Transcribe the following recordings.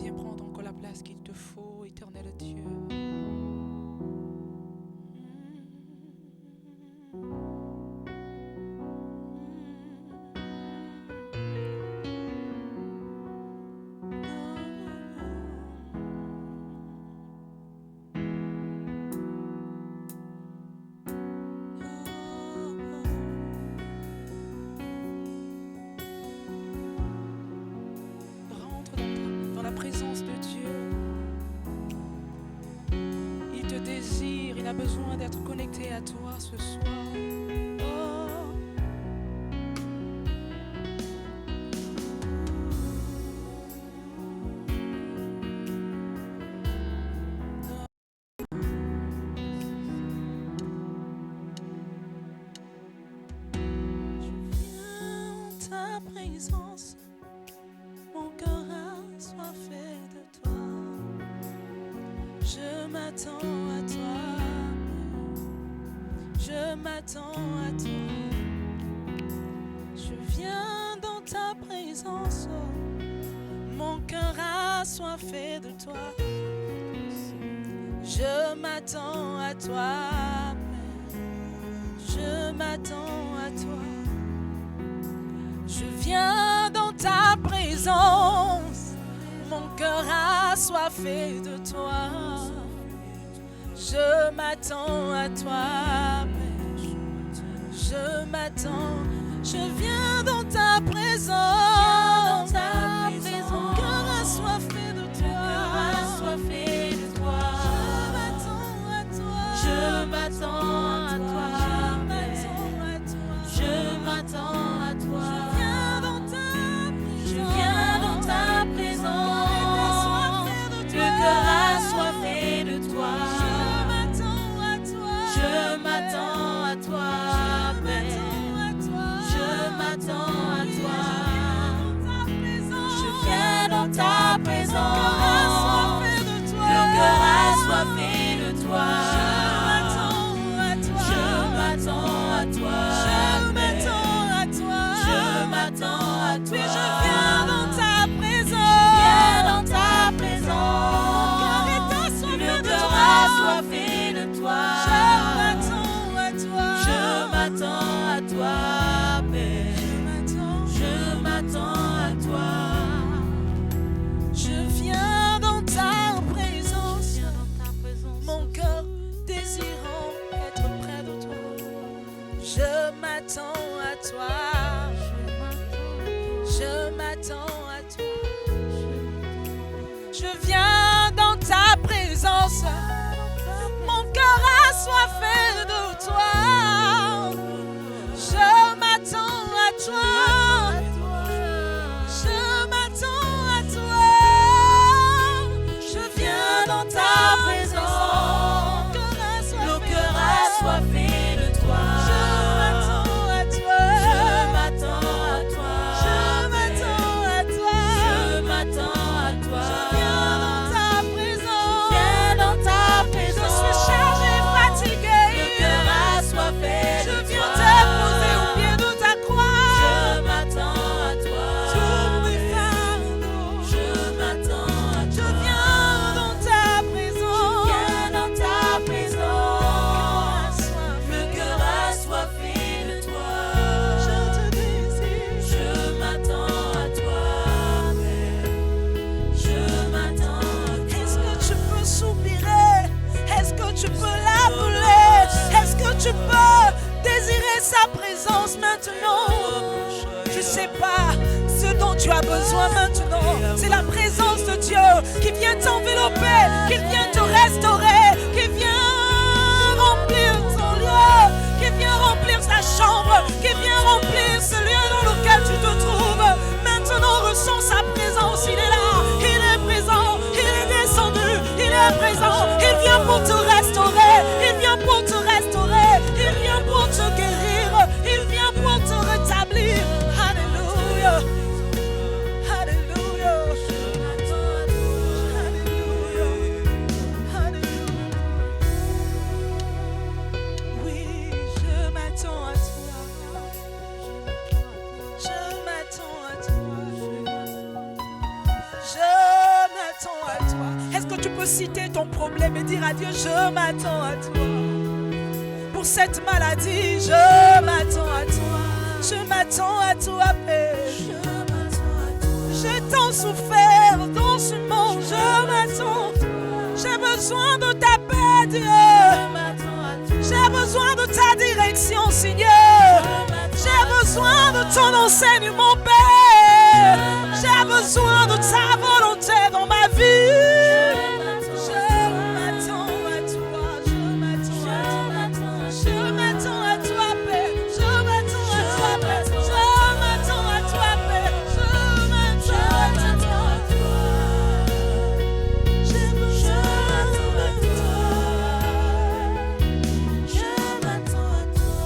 Viens prendre encore la place qu'il te faut, éternel Dieu. Rentre dans la présence de Dieu. Il te désire, il a besoin d'être connecté à toi ce soir. Oh. Ta présence, mon cœur a soifé de toi. Je m'attends à toi, je m'attends à toi. Je viens dans ta présence, mon cœur a soifé de toi. Je m'attends à toi, je m'attends à toi. Je viens dans ta présence, mon cœur a soifé de toi. Je m'attends à toi, je m'attends. Je viens dans ta présence, mon cœur a soifé de toi. Je m'attends à toi, je m'attends à toi. Je viens dans ta présence, le cœur assoiffé de toi. Je m'attends à toi, je m'attends à toi. Je viens dans ta présence, le cœur assoiffé de toi. Je m'attends à toi, je m'attends à toi. Je m'attends à toi. Je viens dans ta présence. Je viens dans ta présence. Le cœur assoiffé de toi. Je m'attends à toi, Père. Je m'attends à toi. Je viens dans ta présence. Mon cœur désirant être près de toi. Je m'attends à toi. Je m'attends à toi. Je viens dans ta présence. Mon cœur a soifé de toi. Je m'attends à toi. Je m'attends à toi. Je viens dans ta présence. Le cœur a soifé de toi. Je m'attends à toi. Je m'attends à toi. Je m'attends à toi. Je m'attends à toi. Je viens dans ta présence. Je viens dans ta présence. Je suis chargée, fatiguée. Le cœur a soifé de toi. Je viens te poser au pied de ta croix. Je m'attends à toi. Tous mes fardeaux. Je m'attends à toi. Je viens dans ta présence. Je viens dans ta présence. Le cœur a soifé de toi. Je te désire. Je m'attends à toi, Père. Je m'attends à toi. Est-ce que tu peux soupirer? Est-ce que tu peux l'appeler? Est-ce que tu peux désirer sa présence maintenant? Je sais pas ce dont tu as besoin maintenant. C'est la présence de Dieu qui vient t'envelopper, qui vient te restaurer, qui vient remplir ton lieu, qui vient remplir ta chambre, qui vient remplir ce lieu dans lequel tu te trouves. Maintenant, ressens sa présence. Il est là, il est présent, il est descendu, il est présent. Il vient pour te restaurer, il vient pour te restaurer, il vient pour te guérir, il vient pour te rétablir. Alléluia. Alléluia. Alléluia. Alléluia. Oui, je m'attends à toi. Je m'attends tu peux citer ton problème et dire à Dieu, je m'attends à toi. Pour cette maladie, je m'attends à toi. Je m'attends à toi, Père. J'ai tant souffert dans ce monde, je m'attends. J'ai besoin de ta paix, Dieu. J'ai besoin de ta direction, Seigneur. J'ai besoin de ton enseignement, Père. J'ai besoin de ta volonté dans ma vie. Je m'attends à toi, je m'attends à toi, Père. Je m'attends à toi, Père. Je m'attends à toi, Père. Je m'attends à toi. Je m'attends à toi. Je m'attends à toi.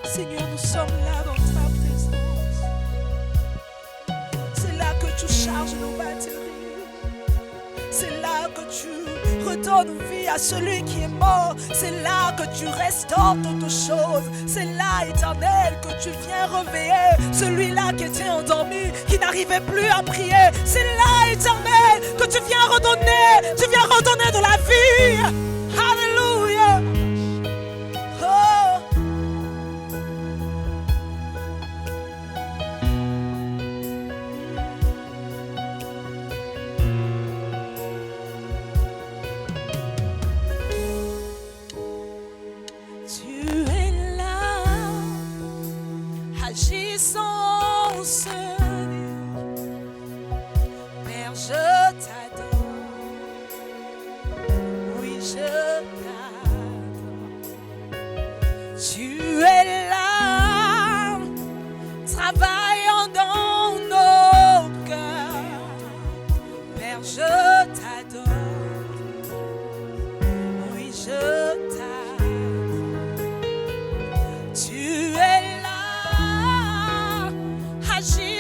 Seigneur, nous sommes là dans ta présence. C'est là que tu charges nos batteries. C'est là que tu redonnes vie à celui qui est mort. C'est là que tu restaures toutes choses. C'est là, Éternel, que tu viens réveiller celui-là qui était endormi, qui n'arrivait plus à prier. C'est là, Éternel, que tu viens redonner de la vie. Alléluia. Oh. Tu es là, agissant, Seigneur. Père, je t'adore. Oui, je t'adore. Tu es là, travaillant dans nos cœurs. Père, je t'adore. Oui, je t'adore. Tu es là, agis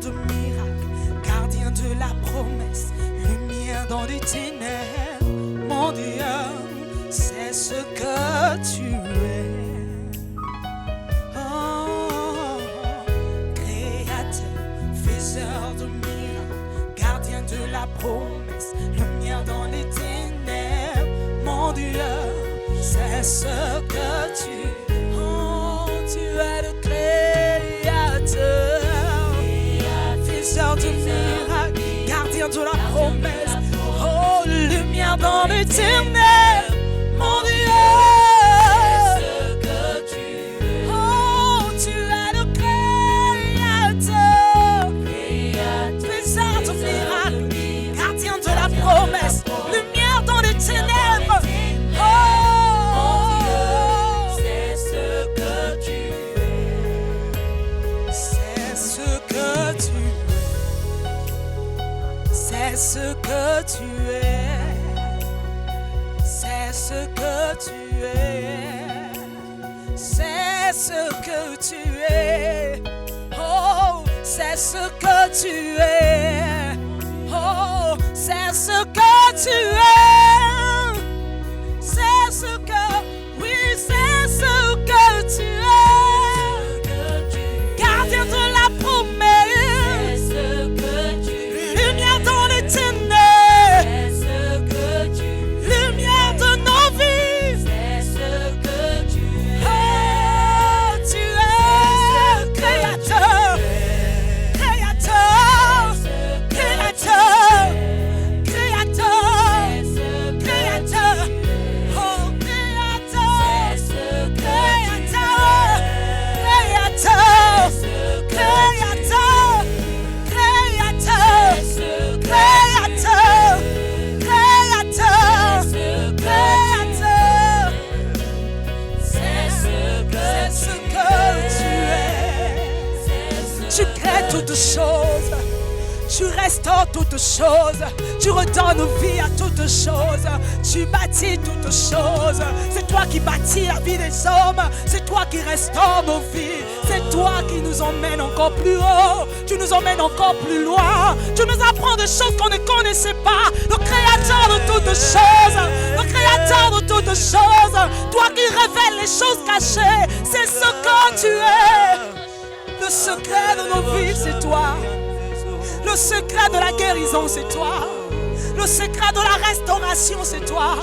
de miracles, gardien de la promesse, lumière dans les ténèbres. Mon Dieu, c'est ce que tu es. Oh, créateur, faiseur de miracles, gardien de la promesse, lumière dans les ténèbres. Mon Dieu, c'est ce que tu es. Oh, tu es le créateur, faiseur de miracles, gardien de la promesse. Oh, lumière dans les ténèbres. Mon Dieu, c'est ce que tu es. Oh, tu es le créateur, faiseur de miracles, gardien de la promesse, lumière dans les ténèbres. Oh, c'est ce que tu es. C'est ce que tu es. C'est ce que tu es. C'est ce que tu es. C'est ce que tu es. Oh, c'est ce que tu es. Oh, c'est ce que tu es. C'est ce que, oui, c'est ce que tu es. Gardien de la promesse, lumière dans les ténèbres. Lumière de nos vies. Oh, tu es créateur, créateur, créateur, créateur, créateur. Oh, créateur, créateur, créateur, créateur, créateur, créateur, créateur, créateur. C'est ce que tu es. Tu crées toutes choses. Tu restaures toutes choses. Tu redonnes vie à toutes choses. Tu bâtis toutes choses. C'est toi qui bâtis la vie des hommes. C'est toi qui restaures nos vies. C'est toi qui nous emmène encore plus haut. Tu nous emmènes encore plus loin. Tu nous apprends des choses qu'on ne connaissait pas. Le créateur de toutes choses. Le créateur de toutes choses. Toi qui révèles les choses cachées. C'est ce que tu es. Le secret de nos vies, c'est toi. Le secret de la guérison, c'est toi. Le secret de la restauration, c'est toi.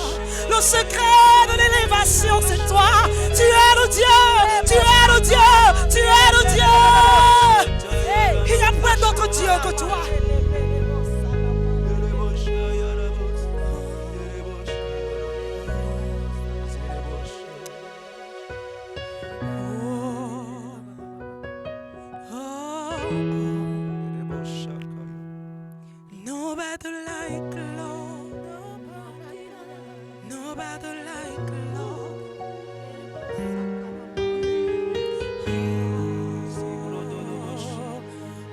Le secret de l'élévation, c'est toi. Tu es le Dieu. Tu es le Dieu. Tu es le Dieu. Il y a plein d'autres dieux que toi. Nobody like the Lord. Nobody like the Lord.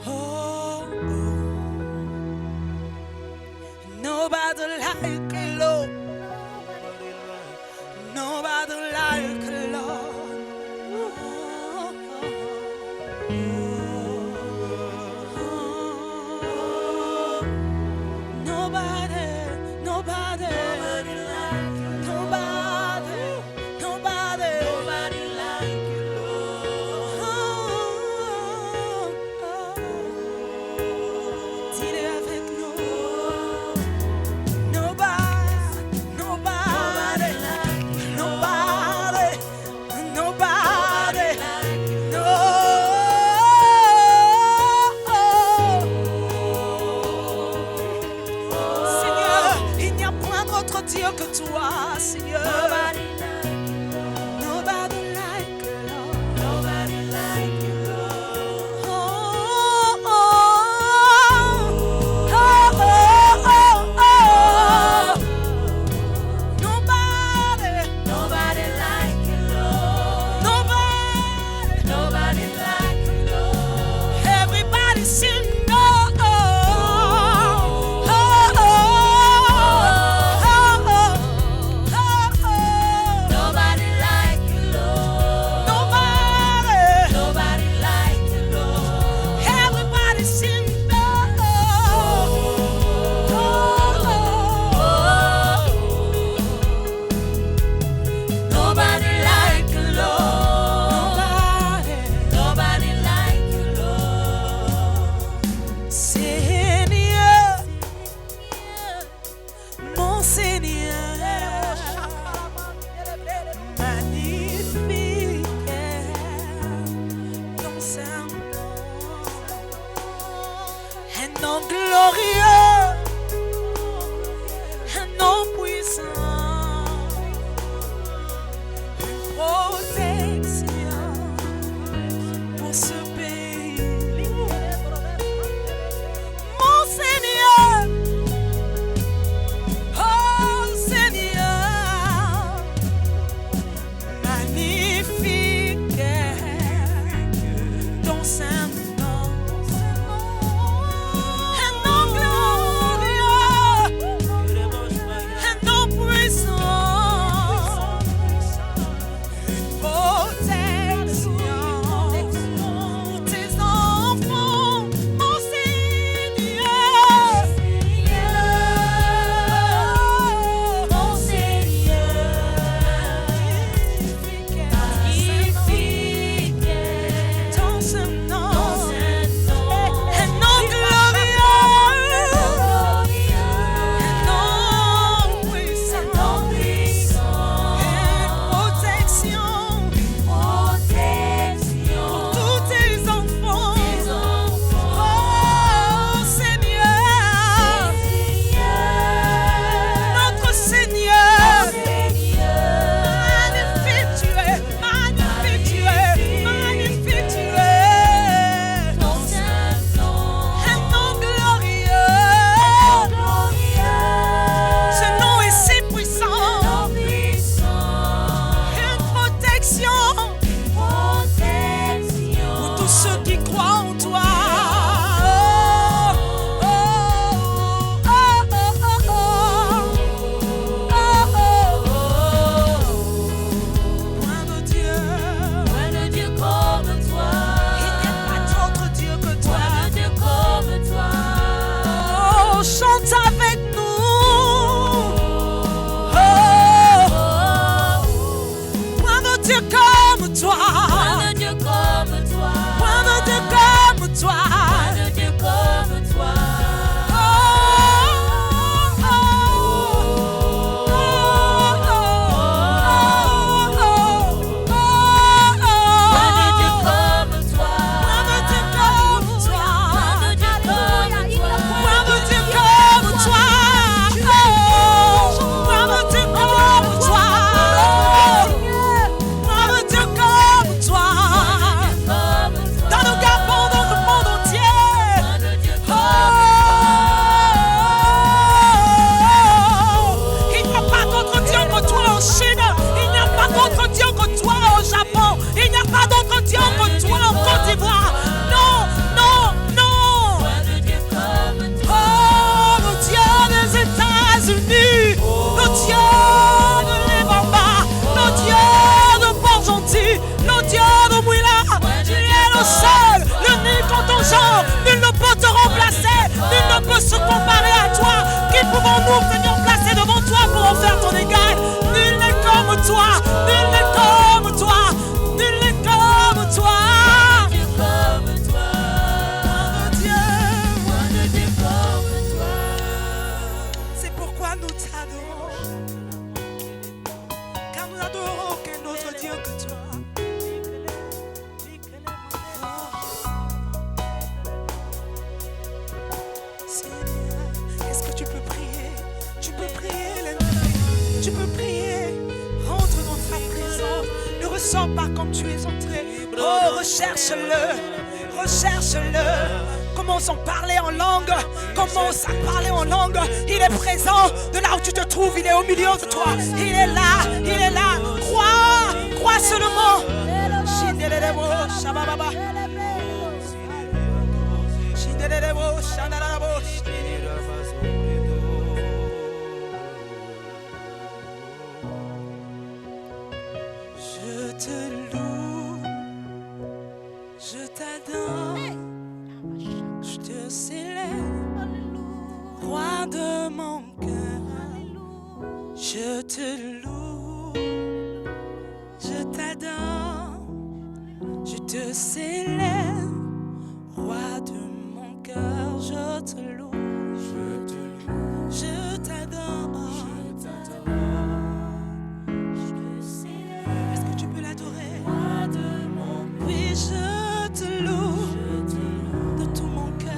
Oh, nobody like the Lord. Nobody like the Lord. Dieu que toi, Seigneur. Nobody like you, Lord. Nobody like you, Lord. Oh, oh, oh, oh, oh, oh. Nobody, nobody like you, Lord. Nobody, nobody like you, Lord. Everybody sing. un nom glorieux, un nom puissant, une protection pour ce pays. Mon Seigneur, oh Seigneur, magnifique ton saint nom, un nom glorieux, un nom puissant, une protection pour tes enfants, mon Seigneur, Mon Seigneur, magnifique ton saint nom, ton saint nom, un nom glorieux, un nom puissant, une protection pour tous tes enfants. Oh Seigneur, notre Seigneur, magnifique tu es, magnifique tu es, magnifique tu es. Un nom glorieux, ce nom est si puissant, une protection pour tous ceux qui croient en toi. Oh, oh, oh, oh, oh, oh, oh. Point de Dieu, il n'y a pas d'autre Dieu que toi. Oh, chante avec nous. Oh, point de Dieu comme toi. Point de Dieu comme toi. Oh, oh, oh, oh, oh, oh, oh, oh. Point de Dieu comme toi. Point de Dieu comme toi. Point de Dieu comme toi. Point de Dieu comme toi. Dans nos gabons, dans le monde entier. Oh, il n'y a pas d'autre Dieu que toi en Chine. Il n'y a pas d'autre Dieu que toi au Japon. Il n'y a pas d'autre Dieu que toi en Côte d'Ivoire. Non, non, non. Oh, le Dieu des États-Unis, le Dieu de l'Ébamba, le Dieu de Port-Gentil, le Dieu de Mouila, tu es le seul, l'unique en ton genre. Nul ne peut te remplacer, nul ne peut se comparer à toi. Qui pouvons-nous venir placer devant toi pour en faire ton égal? Nul n'est comme toi, nul n'est comme toi, nul n'est comme toi. Point de Dieu, c'est pourquoi nous t'adorons, car nous n'adorons aucun autre Dieu que toi. Seigneur, est-ce que tu peux prier? Tu peux prier l'ennemi, tu peux prier. Rentre dans ta présence, ne ressors pas comme tu es entré. Oh, recherche-le, recherche-le. Commence à parler en langue, commence à parler en langue. Il est présent de là où tu te trouves, il est au milieu de toi. Il est là, il est là. Crois, crois seulement. Shindelebo, shabababa. Shindelebo, shandarabo. Je te loue, je t'adore, je te célèbre, roi de mon cœur. Je te loue, je t'adore, je te célèbre, roi de mon cœur. Je te loue, je t'adore. Est-ce que tu peux l'adorer? Oui, je te loue de tout mon cœur.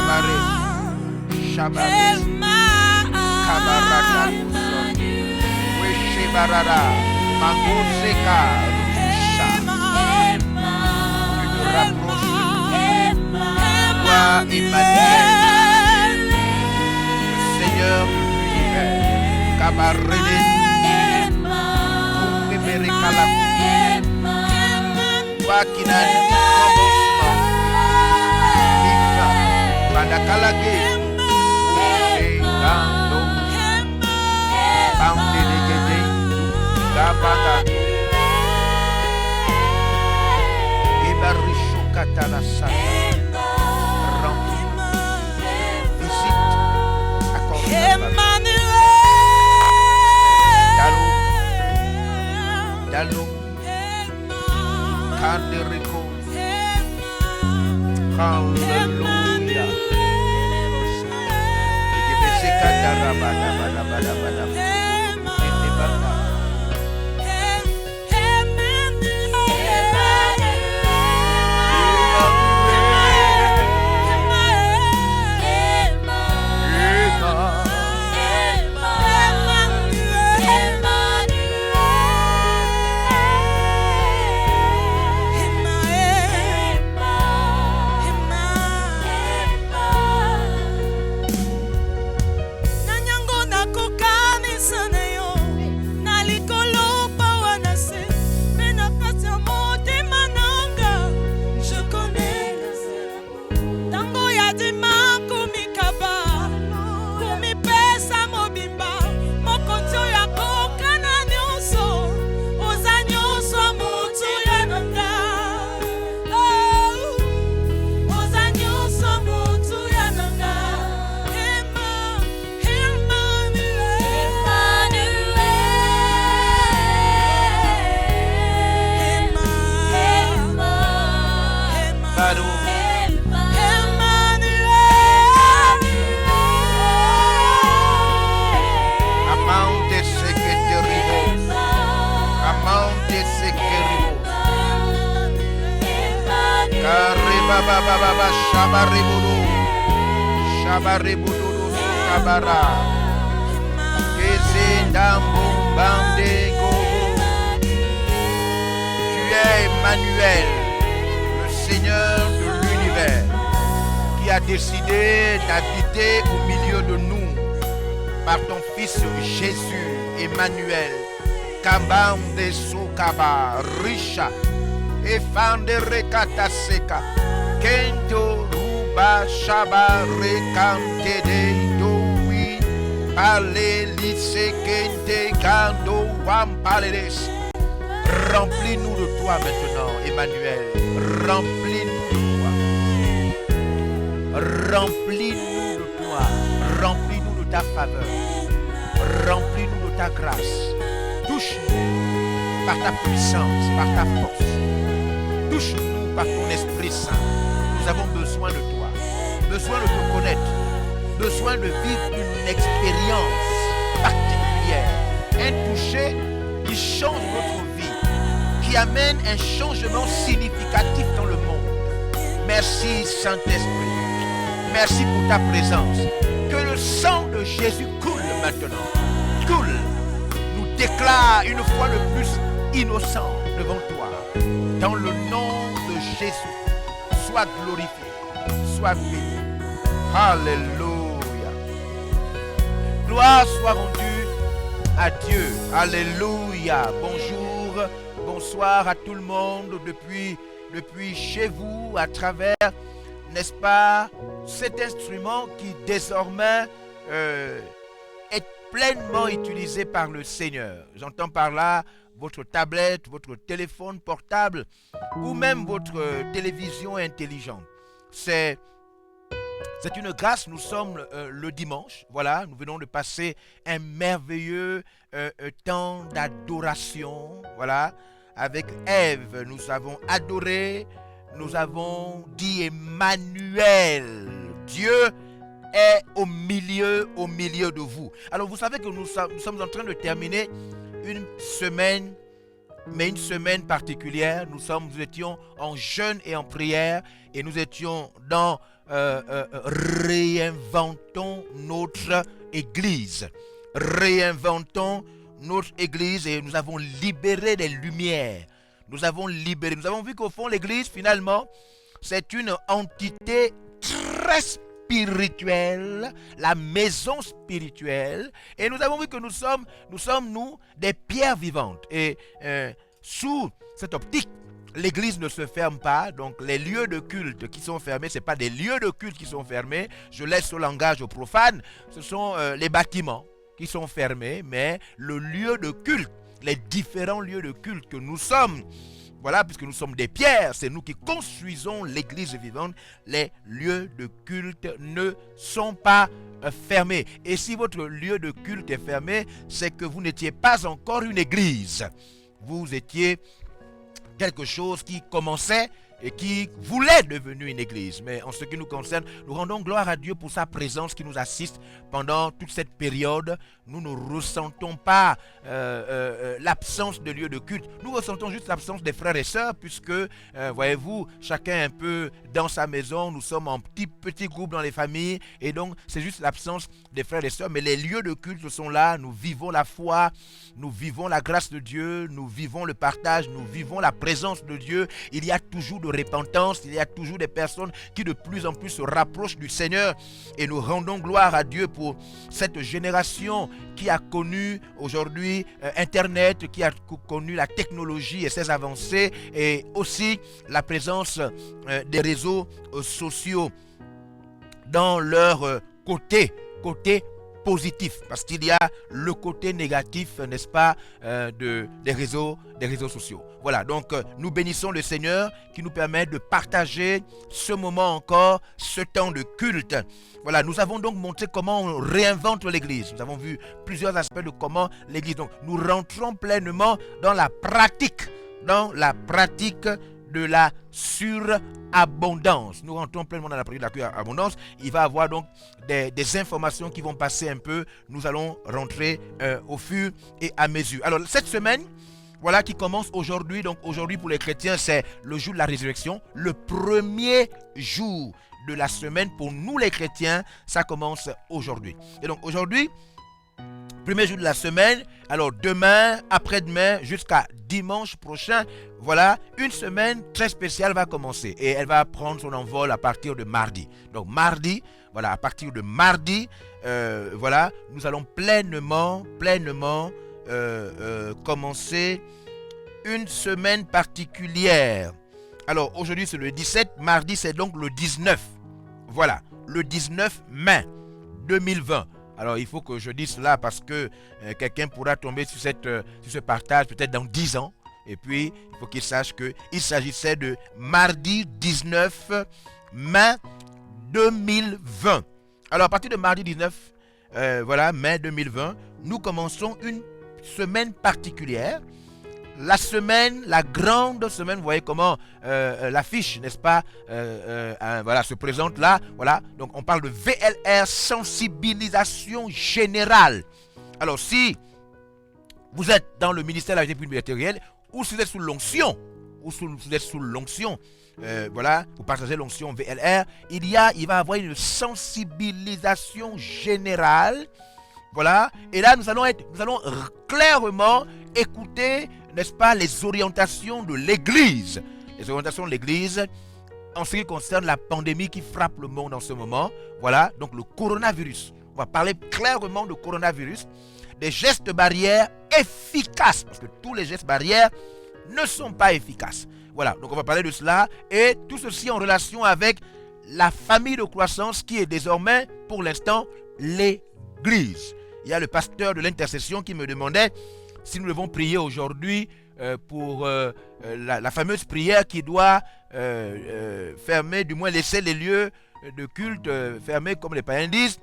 Shabare, Shabare, Kabarata, Weshebarara, Magoseka, Rusha. Tu te rapproches, toi, Emmanuel, le Seigneur de l'univers, Kabarede, Kumbebere Kalaku, toi qui n'as ni commencement, ni fin, Padakalage, Oshegando, Bandelegede, Gabaga, Ebarisho Katalasa, remplis, visite, accorde la faveur. Dalo, Kandereko, Hallelujah. Ikebeseka darabada bada bada bada. Endebanda. Baba Shabaribudu Shabaribudu Kabara Kese Dambo Bandego. Tu es Emmanuel, le Seigneur de l'univers, qui a décidé d'habiter au milieu de nous par ton Fils Jésus, Emmanuel. Kabande Sokaba Risha Efandere Kataseka Kento Ruba Shaba Rekante de Dowi Pale Lise Kente Kando Wampaledes. Remplis-nous de toi maintenant, Emmanuel. Remplis-nous de toi. Remplis-nous de toi. Remplis-nous de ta faveur. Remplis-nous de ta grâce. Touche-nous par ta puissance, par ta force. Touche-nous par ton Esprit Saint. Nous avons besoin de toi, besoin de te connaître, besoin de vivre une expérience particulière, un toucher qui change notre vie, qui amène un changement significatif dans le monde. Merci Saint-Esprit, merci pour ta présence. Que le sang de Jésus coule maintenant, coule, nous déclare une fois de plus innocent devant toi. Dans le nom de Jésus, sois glorifié, sois béni. Alléluia. Gloire soit rendue à Dieu. Alléluia. Bonjour, bonsoir à tout le monde depuis chez vous, à travers, n'est-ce pas, cet instrument qui désormais est pleinement utilisé par le Seigneur. J'entends par là votre tablette, votre téléphone portable ou même votre télévision intelligente. C'est une grâce. Nous sommes le dimanche. Voilà, nous venons de passer un merveilleux temps d'adoration. Voilà, avec Ève, nous avons adoré, nous avons dit Emmanuel. Dieu est au milieu de vous. Alors vous savez que nous sommes en train de terminer une semaine mais une semaine particulière. Nous étions en jeûne et en prière et nous étions dans réinventons notre Église. Réinventons notre Église et nous avons libéré des lumières. Nous avons vu qu'au fond l'Église finalement c'est une entité très spirituelle, la maison spirituelle, et nous avons vu que nous sommes des pierres vivantes. Et sous cette optique, l'église ne se ferme pas, donc les lieux de culte qui sont fermés, ce n'est pas des lieux de culte qui sont fermés, je laisse ce langage aux profanes, ce sont les bâtiments qui sont fermés, mais le lieu de culte, les différents lieux de culte que nous sommes, voilà, puisque nous sommes des pierres, c'est nous qui construisons l'église vivante. Les lieux de culte ne sont pas fermés. Et si votre lieu de culte est fermé, c'est que vous n'étiez pas encore une église. Vous étiez quelque chose qui commençait et qui voulait devenir une église. Mais en ce qui nous concerne, nous rendons gloire à Dieu pour sa présence qui nous assiste pendant toute cette période. Nous ne ressentons pas l'absence de lieu de culte. Nous ressentons juste l'absence des frères et sœurs puisque, voyez-vous, chacun un peu dans sa maison. Nous sommes en petits groupes dans les familles et donc c'est juste l'absence des frères et sœurs. Mais les lieux de culte sont là. Nous vivons la foi, nous vivons la grâce de Dieu, nous vivons le partage, nous vivons la présence de Dieu. Il y a toujours de repentance, il y a toujours des personnes qui de plus en plus se rapprochent du Seigneur et nous rendons gloire à Dieu pour cette génération qui a connu aujourd'hui Internet, qui a connu la technologie et ses avancées et aussi la présence des réseaux sociaux dans leur côté positif, parce qu'il y a le côté négatif, n'est-ce pas, des réseaux sociaux. Voilà, donc nous bénissons le Seigneur qui nous permet de partager ce moment encore, ce temps de culte. Voilà, nous avons donc montré comment on réinvente l'Église. Nous avons vu plusieurs aspects de comment l'Église. Donc nous rentrons pleinement dans la pratique de la surabondance. Nous rentrons pleinement dans la pratique de la surabondance. Il va y avoir donc des informations qui vont passer un peu. Nous allons rentrer au fur et à mesure. Alors cette semaine, voilà, qui commence aujourd'hui. Donc aujourd'hui pour les chrétiens, c'est le jour de la résurrection. Le premier jour de la semaine pour nous les chrétiens, ça commence aujourd'hui. Et donc aujourd'hui, premier jour de la semaine, alors demain, après-demain, jusqu'à dimanche prochain, voilà, une semaine très spéciale va commencer. Et elle va prendre son envol à partir de mardi. Donc mardi, voilà, à partir de mardi, voilà, nous allons pleinement commencer une semaine particulière. Alors aujourd'hui c'est le 17, mardi c'est donc le 19. Voilà, le 19 mai 2020. Alors il faut que je dise cela parce que quelqu'un pourra tomber sur ce partage peut-être dans 10 ans. Et puis il faut qu'il sache qu'il s'agissait de mardi 19 mai 2020. Alors à partir de mardi 19 voilà, mai 2020, nous commençons une semaine particulière. La semaine, la grande semaine, vous voyez comment l'affiche, n'est-ce pas, voilà, se présente là. Voilà, donc on parle de VLR, sensibilisation générale. Alors si vous êtes dans le ministère de la vie publique matérielle, ou si vous êtes sous l'onction, voilà, vous partagez l'onction VLR, il va y avoir une sensibilisation générale. Voilà, et là nous allons clairement écouter, n'est-ce pas, les orientations de l'Église. Les orientations de l'Église en ce qui concerne la pandémie qui frappe le monde en ce moment. Voilà, donc le coronavirus. On va parler clairement de coronavirus, des gestes barrières efficaces, parce que tous les gestes barrières ne sont pas efficaces. Voilà, donc on va parler de cela, et tout ceci en relation avec la famille de croissance qui est désormais, pour l'instant, l'Église. Il y a le pasteur de l'intercession qui me demandait si nous devons prier aujourd'hui pour la fameuse prière qui doit fermer, du moins laisser les lieux de culte fermés, comme les païens disent,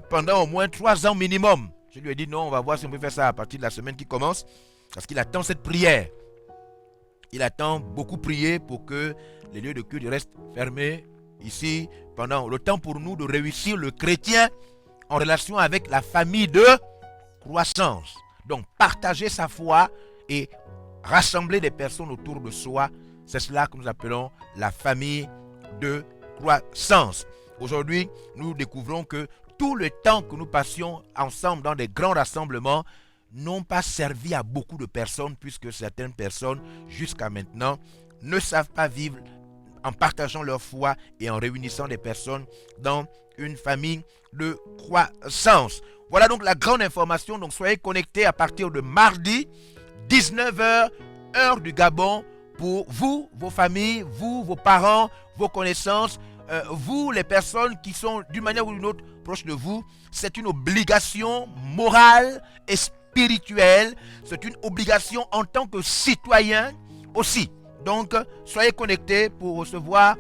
pendant au moins 3 ans minimum. Je lui ai dit non, on va voir si on peut faire ça à partir de la semaine qui commence, parce qu'il attend cette prière. Il attend beaucoup prier pour que les lieux de culte restent fermés ici pendant le temps pour nous de réussir le chrétien en relation avec la famille de croissance. Donc partager sa foi et rassembler des personnes autour de soi. C'est cela que nous appelons la famille de croissance. Aujourd'hui, nous découvrons que tout le temps que nous passions ensemble dans des grands rassemblements n'ont pas servi à beaucoup de personnes, puisque certaines personnes, jusqu'à maintenant, ne savent pas vivre en partageant leur foi et en réunissant des personnes dans une famille de croissance. Voilà donc la grande information. Donc soyez connectés à partir de mardi, 19h, heure du Gabon, pour vous, vos familles, vous, vos parents, vos connaissances, vous, les personnes qui sont d'une manière ou d'une autre proches de vous. C'est une obligation morale et spirituelle. C'est une obligation en tant que citoyen aussi. Donc, soyez connectés pour recevoir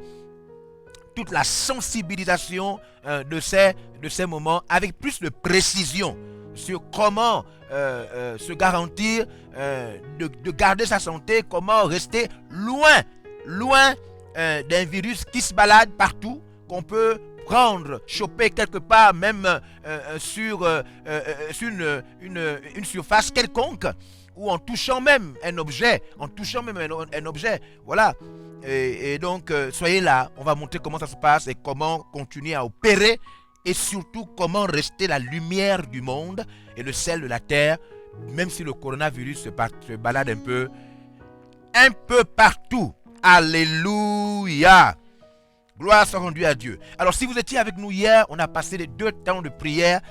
toute la sensibilisation de ces moments avec plus de précision sur comment se garantir de garder sa santé, comment rester loin d'un virus qui se balade partout, qu'on peut prendre, choper quelque part, même sur une surface quelconque, ou en touchant même un objet, voilà. Et donc, soyez là, on va montrer comment ça se passe et comment continuer à opérer, et surtout comment rester la lumière du monde et le sel de la terre, même si le coronavirus se balade un peu partout. Alléluia. Gloire soit rendue à Dieu. Alors, si vous étiez avec nous hier, on a passé les 2 temps de prière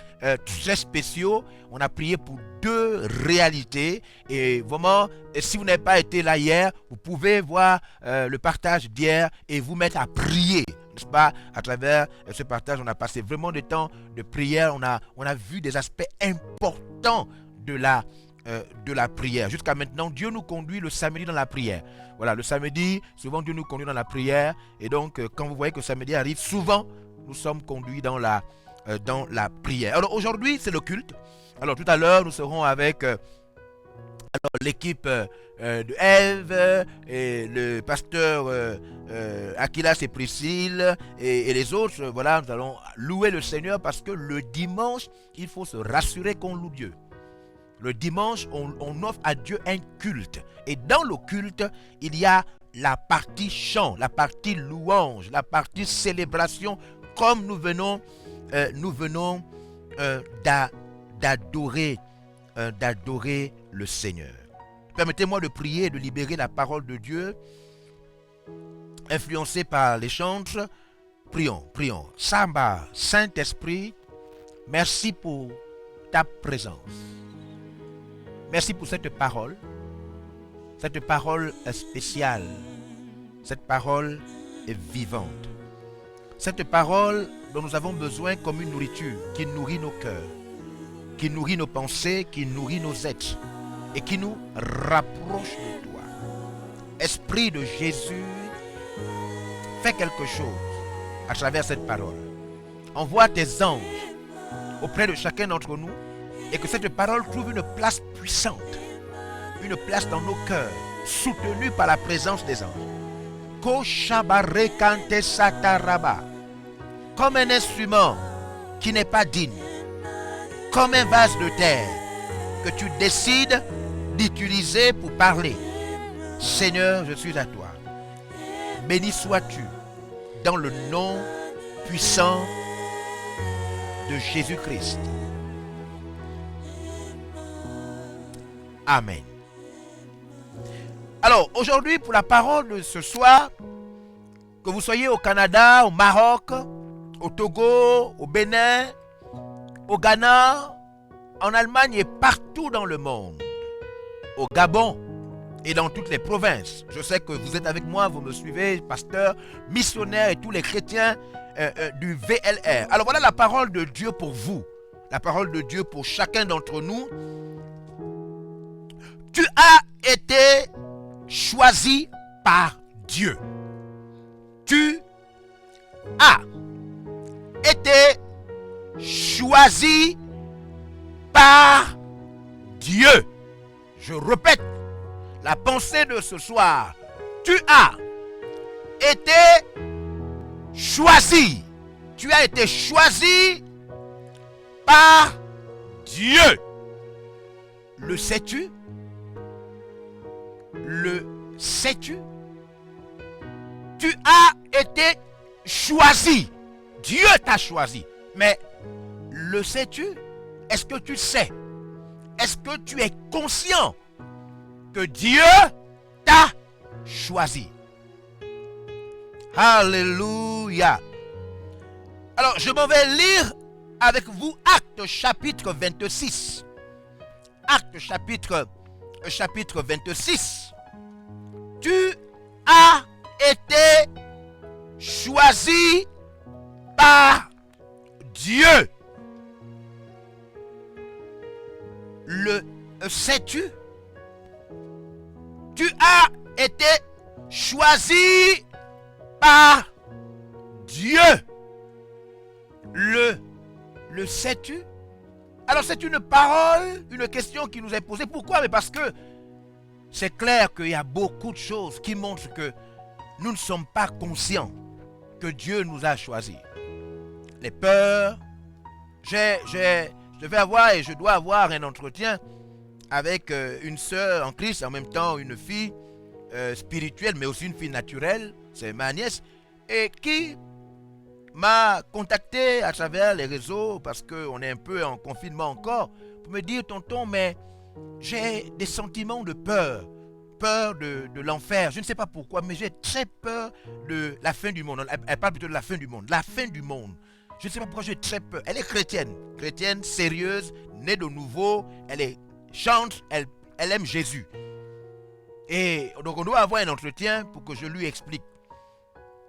très spéciaux. On a prié pour 2 réalités. Et vraiment, si vous n'avez pas été là hier, vous pouvez voir le partage d'hier et vous mettre à prier. N'est-ce pas? À travers ce partage, on a passé vraiment des temps de prière. On a vu des aspects importants de la prière. Jusqu'à maintenant, Dieu nous conduit le samedi dans la prière. Voilà, le samedi, souvent Dieu nous conduit dans la prière. Et donc, quand vous voyez que le samedi arrive, souvent, nous sommes conduits dans la prière. Alors, aujourd'hui, c'est le culte. Alors, tout à l'heure, nous serons avec l'équipe de Ève et le pasteur Akilas et Priscille et les autres. Voilà, nous allons louer le Seigneur parce que le dimanche, il faut se rassurer qu'on loue Dieu. Le dimanche, on offre à Dieu un culte. Et dans le culte, il y a la partie chant, la partie louange, la partie célébration, comme nous venons d'adorer le Seigneur. Permettez-moi de prier et de libérer la parole de Dieu, influencée par les chantres. Prions. Samba, Saint-Esprit, merci pour ta présence. Merci pour cette parole spéciale. Cette parole est vivante. Cette parole dont nous avons besoin comme une nourriture qui nourrit nos cœurs, qui nourrit nos pensées, qui nourrit nos êtres et qui nous rapproche de toi. Esprit de Jésus, fais quelque chose à travers cette parole. Envoie tes anges auprès de chacun d'entre nous et que cette parole trouve une place puissante, une place dans nos cœurs, soutenue par la présence des anges. Comme un instrument qui n'est pas digne, comme un vase de terre que tu décides d'utiliser pour parler. Seigneur, je suis à toi. Béni sois-tu dans le nom puissant de Jésus-Christ. Amen. Alors, aujourd'hui, pour la parole de ce soir, que vous soyez au Canada, au Maroc, au Togo, au Bénin, au Ghana, en Allemagne et partout dans le monde, au Gabon et dans toutes les provinces. Je sais que vous êtes avec moi, vous me suivez, pasteur, missionnaire et tous les chrétiens du VLR. Alors voilà la parole de Dieu pour vous, la parole de Dieu pour chacun d'entre nous. Tu as été choisi par Dieu. Tu as été choisi par Dieu. Je répète la pensée de ce soir. Tu as été choisi. Tu as été choisi par Dieu. Le sais-tu? le sais-tu? Tu as été choisi. Dieu t'a choisi. Mais le sais-tu? Est-ce que tu sais? Est-ce que tu es conscient que Dieu t'a choisi? Alléluia. Alors, je m'en vais lire avec vous Actes chapitre 26. Actes chapitre 26. Tu as été choisi par Dieu. Le sais-tu? Tu as été choisi par Dieu. Le sais-tu? Alors c'est une parole, une question qui nous est posée. Pourquoi? Mais parce que c'est clair qu'il y a beaucoup de choses qui montrent que nous ne sommes pas conscients que Dieu nous a choisis. Les peurs. Je vais avoir et je dois avoir un entretien avec une sœur en Christ, en même temps une fille spirituelle, mais aussi une fille naturelle, c'est ma nièce, et qui m'a contacté à travers les réseaux, parce qu'on est un peu en confinement encore, pour me dire, tonton, mais j'ai des sentiments de peur de l'enfer. Je ne sais pas pourquoi, mais j'ai très peur de la fin du monde. Elle parle plutôt de la fin du monde. La fin du monde. Je ne sais pas pourquoi j'ai très peur. Elle est chrétienne, sérieuse, née de nouveau. Elle chante, elle aime Jésus. Et donc on doit avoir un entretien pour que je lui explique.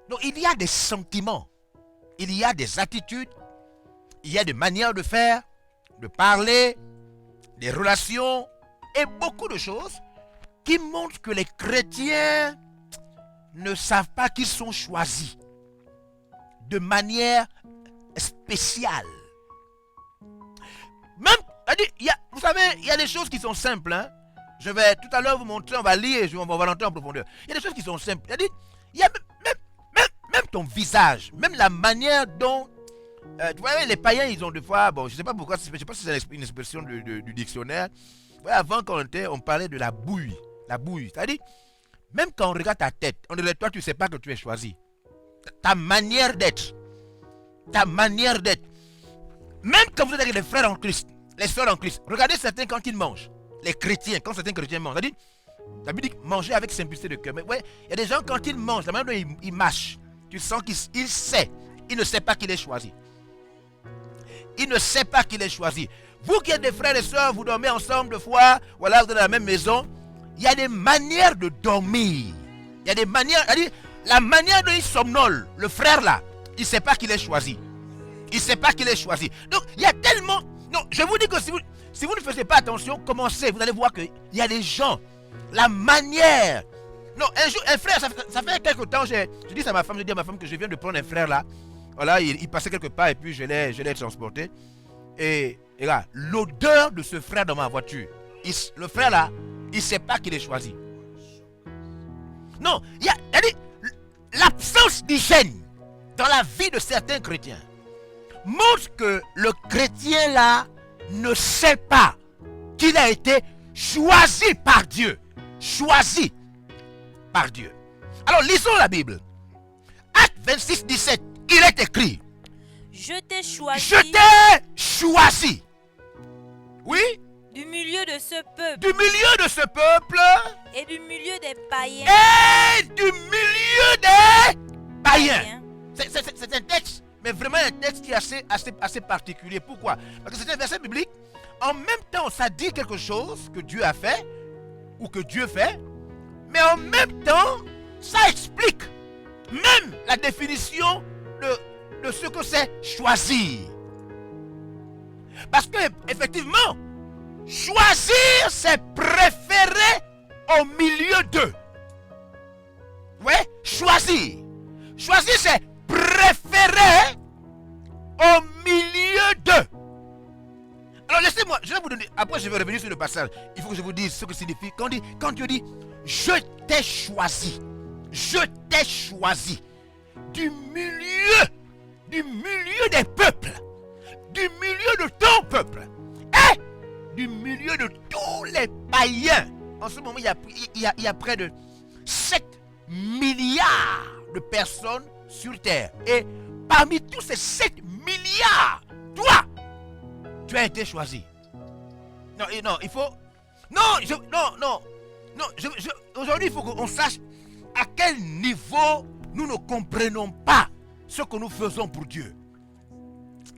Donc il y a des sentiments, il y a des attitudes, il y a des manières de faire, de parler, des relations et beaucoup de choses qui montrent que les chrétiens ne savent pas qu'ils sont choisis de manière spéciale. Même, vous savez, il y a des choses qui sont simples. Hein? Je vais tout à l'heure vous montrer, on va lire et on va rentrer en profondeur. Il y a des choses qui sont simples. Il y a même ton visage, même la manière dont... tu vois, les païens, ils ont des fois... Bon, je ne sais pas pourquoi, je ne sais pas si c'est une expression du dictionnaire. Ouais, avant, quand on parlait de la bouille. La bouille, c'est-à-dire, même quand on regarde ta tête, on dirait, toi, tu ne sais pas que tu es choisi. Ta manière d'être. Même quand vous êtes avec les frères en Christ, les sœurs en Christ, regardez certains quand ils mangent. Les chrétiens, quand certains chrétiens mangent, c'est-à-dire, la Bible dit manger avec simplicité de cœur. Mais ouais, il y a des gens quand ils mangent, la manière dont ils mâchent, tu sens qu'il sait. Il ne sait pas qu'il est choisi. Il ne sait pas qu'il est choisi. Vous qui êtes des frères et sœurs, vous dormez ensemble de fois, voilà, vous êtes dans la même maison. Il y a des manières de dormir. Il y a des manières, c'est-à-dire, la manière dont il somnole, le frère là, il ne sait pas qu'il est choisi. Il ne sait pas qu'il est choisi. Donc, il y a tellement... Non, je vous dis que si vous ne faisiez pas attention, commencez, vous allez voir qu'il y a des gens, la manière... Non, un jour, un frère, ça fait quelque temps, je dis à ma femme, que je viens de prendre un frère là. Voilà, il passait quelque part et puis je l'ai transporté. Et là, l'odeur de ce frère dans ma voiture, le frère là, il ne sait pas qu'il est choisi. Non, il y a l'absence d'hygiène dans la vie de certains chrétiens montre que le chrétien là ne sait pas qu'il a été choisi par Dieu. Choisi par Dieu. Alors lisons la Bible. Acte 26, 17, il est écrit: Je t'ai choisi. Je t'ai choisi. Oui? Du milieu de ce peuple. Du milieu de ce peuple. Et du milieu des païens. Et du milieu des païens. C'est un texte, mais vraiment un texte qui est assez particulier. Pourquoi? Parce que c'est un verset biblique. En même temps, ça dit quelque chose que Dieu a fait, ou que Dieu fait, mais en même temps, ça explique même la définition de ce que c'est choisir. Parce que, effectivement, choisir, c'est préférer au milieu d'eux. Ouais, choisir. Choisir, c'est préférer au milieu d'eux. Alors laissez-moi, je vais vous donner, après je vais revenir sur le passage. Il faut que je vous dise ce que signifie. Quand Dieu dit, je t'ai choisi. Je t'ai choisi. Du milieu des peuples. Du milieu de ton peuple. Et du milieu de tous les païens. en ce moment, il y a près de 7 milliards de personnes sur Terre. Et parmi tous ces 7 milliards, toi, tu as été choisi. Non, il faut... Aujourd'hui, il faut qu'on sache à quel niveau nous ne comprenons pas ce que nous faisons pour Dieu.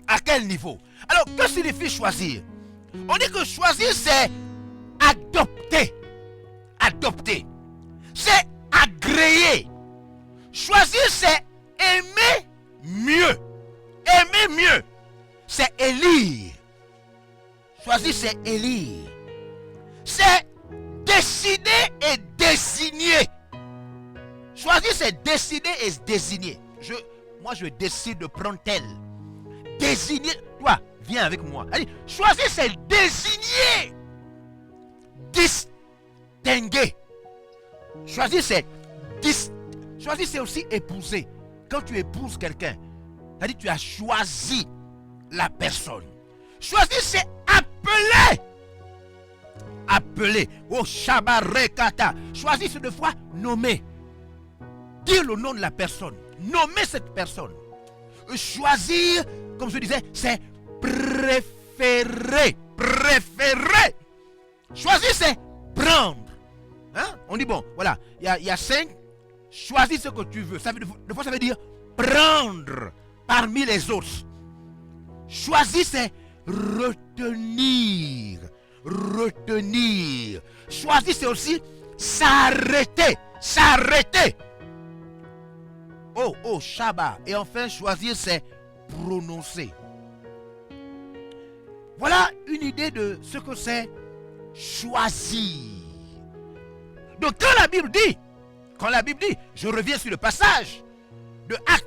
À quel niveau? Alors, que signifie choisir? On dit que choisir, c'est adopter. Adopter. C'est agréer. Choisir, c'est aimer mieux. Aimer mieux, c'est élire. Choisir, c'est élire. C'est décider et désigner. Choisir, c'est décider et désigner. Moi, je décide de prendre tel. Désigner. Toi, viens avec moi. Allez, choisir, c'est désigner. Distinguer. Choisir, c'est choisir, c'est aussi épouser. Quand tu épouses quelqu'un, c'est-à-dire tu as choisi la personne. Choisir, c'est appeler. Appeler. Oh, Shabarekata. Choisir, c'est deux fois nommer. Dire le nom de la personne. Nommer cette personne. Choisir, comme je disais, c'est préférer. Préférer. Choisir, c'est prendre. Hein? On dit, bon, voilà, il y a 5. Choisis ce que tu veux. Des fois, ça veut dire prendre parmi les autres. Choisir, c'est retenir. Retenir. Choisir, c'est aussi s'arrêter. S'arrêter. Oh, Shabbat. Et enfin, choisir, c'est prononcer. Voilà une idée de ce que c'est choisir. Donc, quand la Bible dit, je reviens sur le passage de Actes,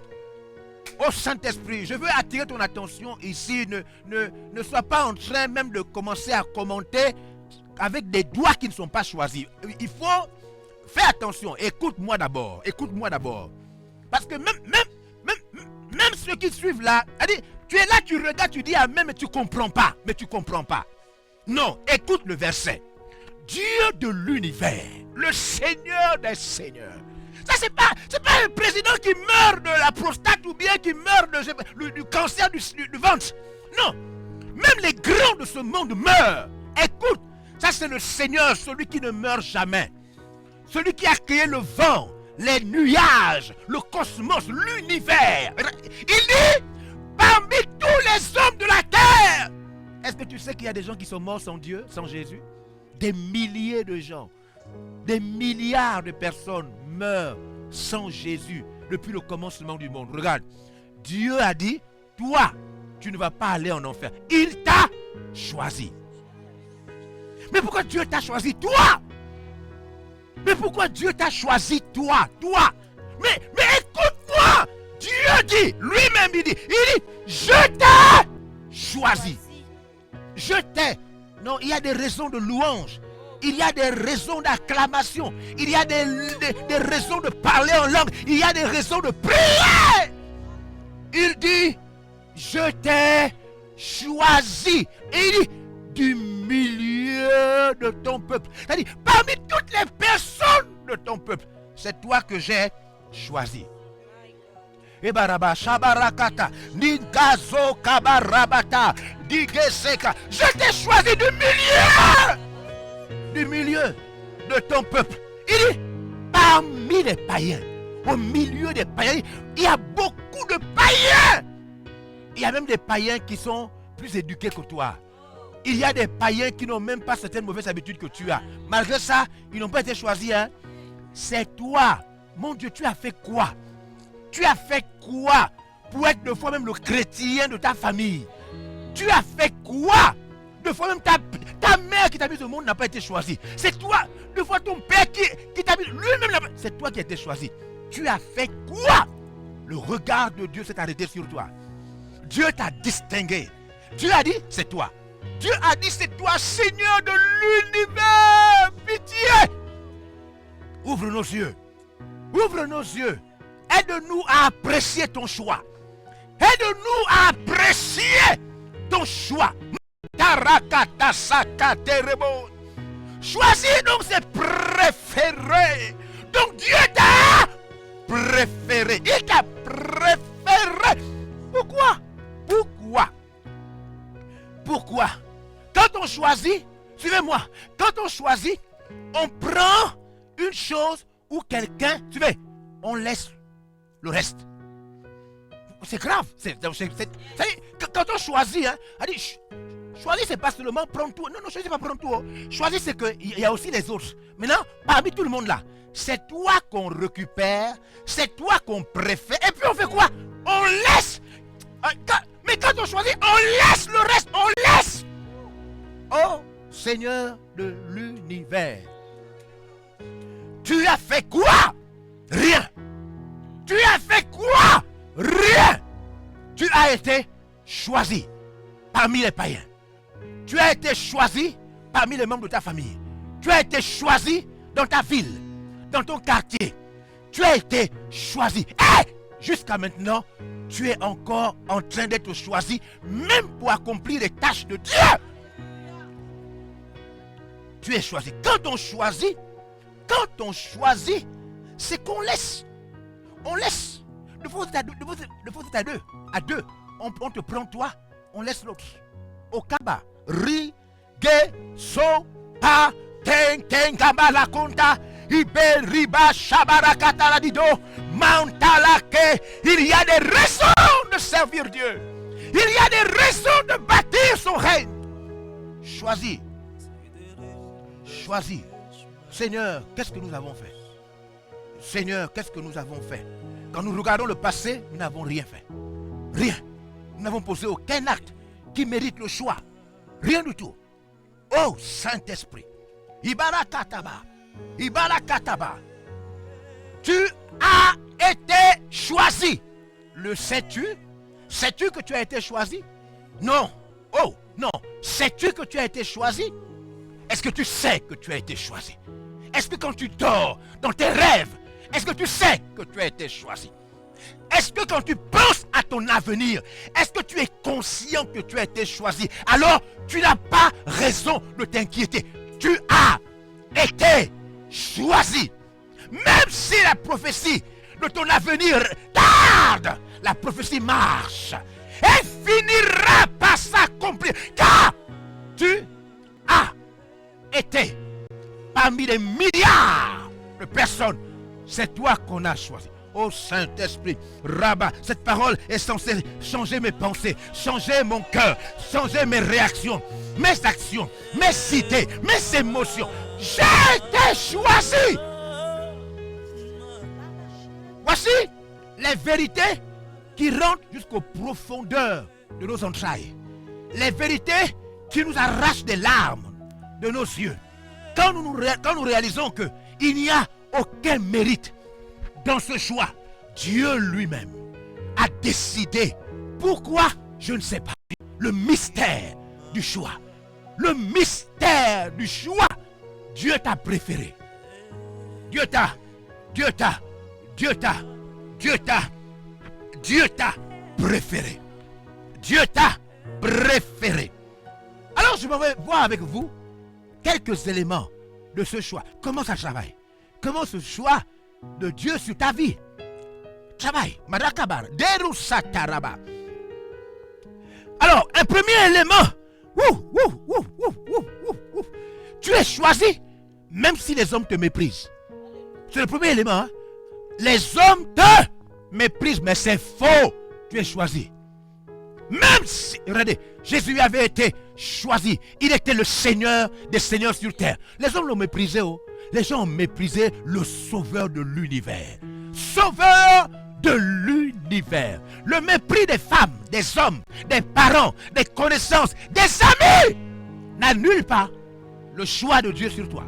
au Saint-Esprit, je veux attirer ton attention ici, ne sois pas en train même de commencer à commenter avec des doigts qui ne sont pas choisis. Il faut faire attention, écoute-moi d'abord. Parce que même ceux qui suivent là, tu es là, tu regardes, tu dis amen, mais tu ne comprends pas. Non, écoute le verset. Dieu de l'univers, le Seigneur des Seigneurs. Ça, c'est pas un président qui meurt de la prostate ou bien qui meurt du cancer du ventre. Non, même les grands de ce monde meurent. Écoute, ça c'est le Seigneur, celui qui ne meurt jamais. Celui qui a créé le vent, les nuages, le cosmos, l'univers. Il dit, parmi tous les hommes de la terre. Est-ce que tu sais qu'il y a des gens qui sont morts sans Dieu, sans Jésus? Des milliers de gens, des milliards de personnes meurent sans Jésus depuis le commencement du monde. Regarde, Dieu a dit, toi, tu ne vas pas aller en enfer. Il t'a choisi. Mais pourquoi Dieu t'a choisi, toi? Mais pourquoi Dieu t'a choisi, toi? Mais écoute-moi. Dieu dit, lui-même il dit, je t'ai choisi. Je t'ai. Non, il y a des raisons de louange. Il y a des raisons d'acclamation. Il y a des raisons de parler en langue. Il y a des raisons de prier. Il dit, je t'ai choisi. Et il dit, du milieu de ton peuple. C'est-à-dire, parmi toutes les personnes de ton peuple, c'est toi que j'ai choisi. Ebaraba shabarakata nigazo kabarabata digeseka. Je t'ai choisi du milieu de ton peuple. Il dit, parmi les païens, au milieu des païens, il y a beaucoup de païens. Il y a même des païens qui sont plus éduqués que toi. Il y a des païens qui n'ont même pas certaines mauvaises habitudes que tu as. Malgré ça, ils n'ont pas été choisis. Hein? C'est toi. Mon Dieu, tu as fait quoi? Tu as fait quoi pour être de fois même le chrétien de ta famille? Tu as fait quoi? De fois même ta mère qui t'a mis au monde n'a pas été choisie. C'est toi. De fois ton père qui t'a mis lui-même, c'est toi qui as été choisi. Tu as fait quoi? Le regard de Dieu s'est arrêté sur toi. Dieu t'a distingué. Dieu a dit, c'est toi. Dieu a dit, c'est toi, Seigneur de l'univers. Pitié. Ouvre nos yeux. Ouvre nos yeux. Aide-nous à apprécier ton choix. Aide-nous à apprécier ton choix. Choisi, donc c'est préféré. Donc Dieu t'a préféré. Il t'a préféré. Pourquoi? Pourquoi? Quand on choisit, suivez-moi, quand on choisit, on prend une chose ou quelqu'un, suivez, on laisse le reste. C'est grave. Quand on choisit, hein, choisir, c'est pas seulement prendre tout. Non, choisir, c'est pas prendre tout. Choisir, c'est qu'il y a aussi les autres. Maintenant, parmi tout le monde là, c'est toi qu'on récupère, c'est toi qu'on préfère. Et puis on fait quoi? On laisse. Mais quand on choisit, on laisse le reste. On laisse. Oh Seigneur de l'univers, tu as fait quoi? Rien. Tu as fait quoi? Rien. Tu as été choisi parmi les païens. Tu as été choisi parmi les membres de ta famille. Tu as été choisi dans ta ville, dans ton quartier. Tu as été choisi. Et jusqu'à maintenant, tu es encore en train d'être choisi, même pour accomplir les tâches de Dieu. Tu es choisi. Quand on choisit, c'est qu'on laisse. On laisse. De vous êtes à deux. À deux. On te prend toi, on laisse l'autre. Au kaba. Ri, ge, so, pa, ten, gamba la konta, ibe, riba, shabarakata la dido, mantalake. Il y a des raisons de servir Dieu. Il y a des raisons de bâtir son règne. Choisis. Choisis. Seigneur, qu'est-ce que nous avons fait? Seigneur, qu'est-ce que nous avons fait? Quand nous regardons le passé, nous n'avons rien fait. Rien. Nous n'avons posé aucun acte qui mérite le choix. Rien du tout. Oh Saint-Esprit. Ibarakataba. Ibarakataba. Tu as été choisi. Le sais-tu? Sais-tu que tu as été choisi? Non. Oh non. Sais-tu que tu as été choisi? Est-ce que tu sais que tu as été choisi? Est-ce que quand tu dors dans tes rêves, est-ce que tu sais que tu as été choisi? Est-ce que quand tu penses à ton avenir, est-ce que tu es conscient que tu as été choisi? Alors, tu n'as pas raison de t'inquiéter. Tu as été choisi. Même si la prophétie de ton avenir tarde, la prophétie marche. Elle finira par s'accomplir. Car tu as été parmi les milliards de personnes. C'est toi qu'on a choisi. Oh Saint-Esprit, Rabat, cette parole est censée changer mes pensées, changer mon cœur, changer mes réactions, mes actions, mes idées, mes émotions. J'ai été choisi. Voici les vérités qui rentrent jusqu'aux profondeurs de nos entrailles. Les vérités qui nous arrachent des larmes de nos yeux. Quand nous réalisons qu'il n'y a aucun mérite dans ce choix, Dieu lui-même a décidé. Pourquoi? Je ne sais pas. Le mystère du choix. Le mystère du choix. Dieu t'a préféré. Dieu t'a préféré. Dieu t'a préféré. Alors je vais voir avec vous quelques éléments de ce choix. Comment ça travaille? Comment ce choix de Dieu sur ta vie travaille? Marakabar, Derusataraba. Alors, un premier élément. Tu es choisi, même si les hommes te méprisent. C'est le premier élément. Hein? Les hommes te méprisent, mais c'est faux. Tu es choisi. Même si, regardez, Jésus avait été choisi. Il était le Seigneur des seigneurs sur terre. Les hommes l'ont méprisé. Oh. Les gens ont méprisé le sauveur de l'univers. Sauveur de l'univers. Le mépris des femmes, des hommes, des parents, des connaissances, des amis n'annule pas le choix de Dieu sur toi.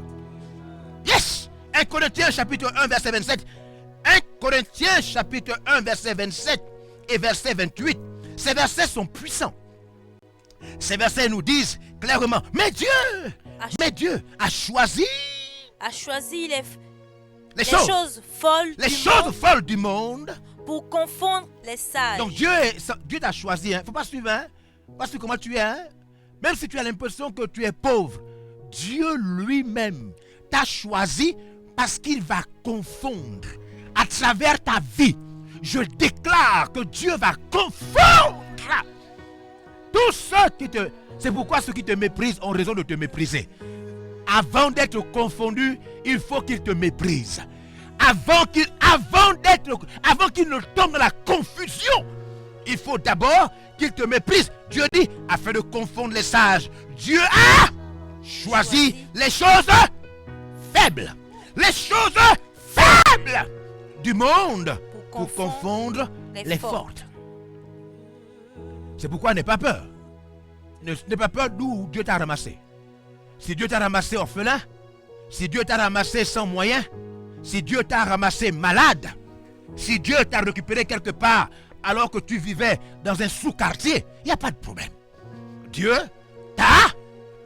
Yes! 1 Corinthiens chapitre 1 verset 27. 1 Corinthiens chapitre 1 verset 27 et verset 28. Ces versets sont puissants. Ces versets nous disent clairement, mais Dieu a choisi les choses folles du monde pour confondre les sages. Donc Dieu t'a choisi. Il ne faut pas suivre. Pas suivre comment tu es. Même si tu as l'impression que tu es pauvre, Dieu lui-même t'a choisi parce qu'il va confondre à travers ta vie. Je déclare que Dieu va confondre tous ceux qui te... C'est pourquoi ceux qui te méprisent ont raison de te mépriser. Avant d'être confondu, il faut qu'ils te méprisent. Avant qu'il ne tombe dans la confusion, il faut d'abord qu'il te méprise. Dieu dit, afin de confondre les sages, Dieu a choisi les choses faibles. Les choses faibles du monde pour confondre les fortes. C'est pourquoi n'aie pas peur. N'aie pas peur d'où Dieu t'a ramassé. Si Dieu t'a ramassé orphelin, si Dieu t'a ramassé sans moyens, si Dieu t'a ramassé malade, si Dieu t'a récupéré quelque part alors que tu vivais dans un sous-quartier, il n'y a pas de problème. Dieu t'a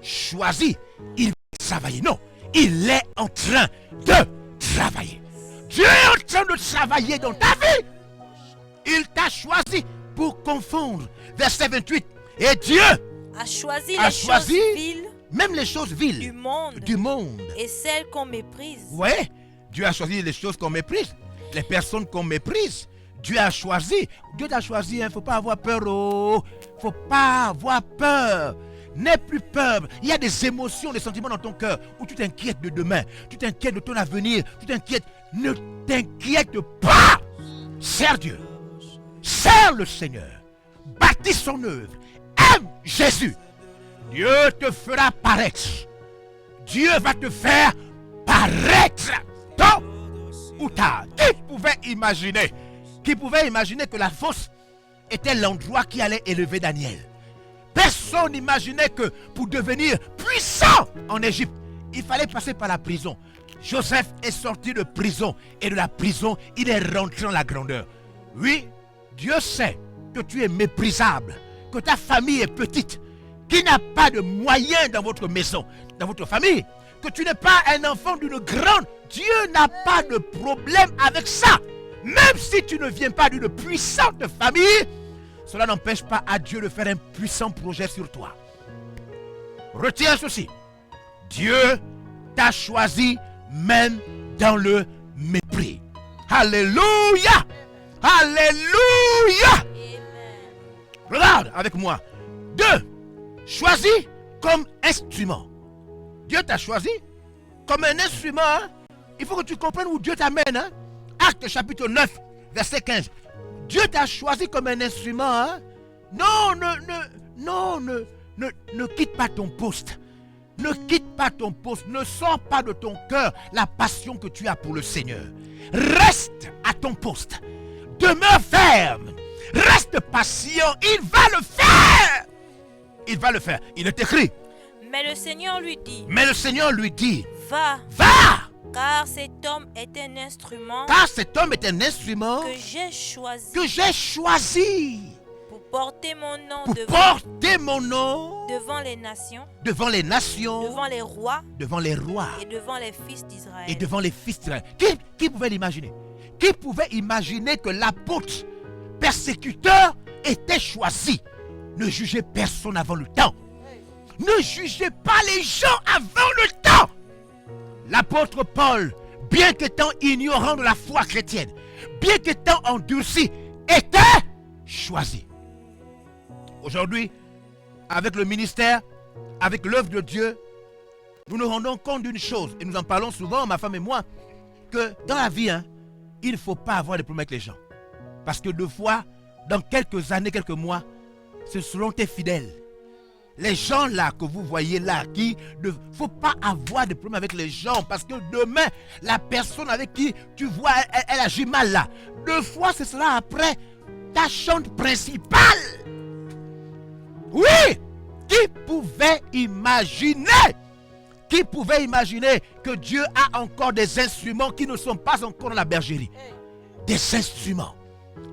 choisi. Il va travailler. Non, il est en train de travailler. Dieu est en train de travailler dans ta vie. Il t'a choisi pour confondre. Verset 28. Et Dieu a choisi les choses viles, même les choses viles du monde et celles qu'on méprise. Oui, Dieu a choisi les choses qu'on méprise, les personnes qu'on méprise. Dieu a choisi. Dieu t'a choisi, il ne faut pas avoir peur. Il ne faut pas avoir peur. N'aie plus peur. Il y a des émotions, des sentiments dans ton cœur où tu t'inquiètes de demain, tu t'inquiètes de ton avenir, tu t'inquiètes. Ne t'inquiète pas. Sers Dieu. Sers le Seigneur. Bâtis son œuvre. Aime Jésus. Dieu te fera paraître. Dieu va te faire paraître tôt ou tard. Qui pouvait imaginer que la fosse était l'endroit qui allait élever Daniel? Personne n'imaginait que pour devenir puissant en Égypte, il fallait passer par la prison. Joseph est sorti de prison et de la prison, il est rentré dans la grandeur. Oui, Dieu sait que tu es méprisable, que ta famille est petite, qu'il n'y a pas de moyens dans votre maison, dans votre famille, que tu n'es pas un enfant d'une grande. Dieu n'a pas de problème avec ça. Même si tu ne viens pas d'une puissante famille, cela n'empêche pas à Dieu de faire un puissant projet sur toi. Retiens ceci. Dieu t'a choisi même dans le mépris. Alléluia! Alléluia! Regarde avec moi. 2. Choisi comme instrument. Dieu t'a choisi comme un instrument. Hein? Il faut que tu comprennes où Dieu t'amène. Hein? Acte chapitre 9, verset 15. Dieu t'a choisi comme un instrument. Hein? Ne quitte pas ton poste. Ne quitte pas ton poste. Ne sors pas de ton cœur la passion que tu as pour le Seigneur. Reste à ton poste. Demeure ferme. Reste patient. Il va le faire. Il va le faire. Il est écrit. Mais le Seigneur lui dit. Va. Car cet homme est un instrument. Que j'ai choisi. Pour porter mon nom devant les nations. Devant les rois. Et devant les fils d'Israël. Qui pouvait l'imaginer? Qui pouvait imaginer que l'apôtre persécuteur était choisi? Ne jugez personne avant le temps. Ne jugez pas les gens avant le temps. L'apôtre Paul, bien qu'étant ignorant de la foi chrétienne, bien qu'étant endurci, était choisi. Aujourd'hui, avec le ministère, avec l'œuvre de Dieu, nous nous rendons compte d'une chose, et nous en parlons souvent, ma femme et moi, que dans la vie, il ne faut pas avoir de problème avec les gens. Parce que 2 fois, dans quelques années, quelques mois, ce seront tes fidèles. Les gens là que vous voyez là, il ne faut pas avoir de problème avec les gens. Parce que demain, la personne avec qui tu vois, elle agit mal là. 2 fois, ce sera après ta chante principale. Oui! Qui pouvait imaginer que Dieu a encore des instruments qui ne sont pas encore dans la bergerie? Des instruments,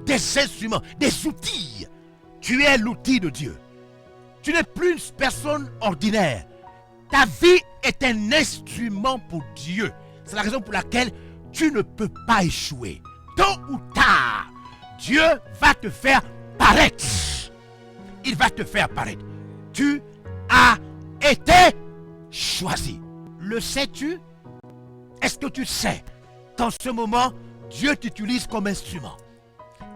des outils. Tu es l'outil de Dieu. Tu n'es plus une personne ordinaire. Ta vie est un instrument pour Dieu. C'est la raison pour laquelle tu ne peux pas échouer. Tôt ou tard, Dieu va te faire paraître. Il va te faire paraître. Tu as été choisi. Le sais-tu? Est-ce que tu sais qu'en ce moment, Dieu t'utilise comme instrument?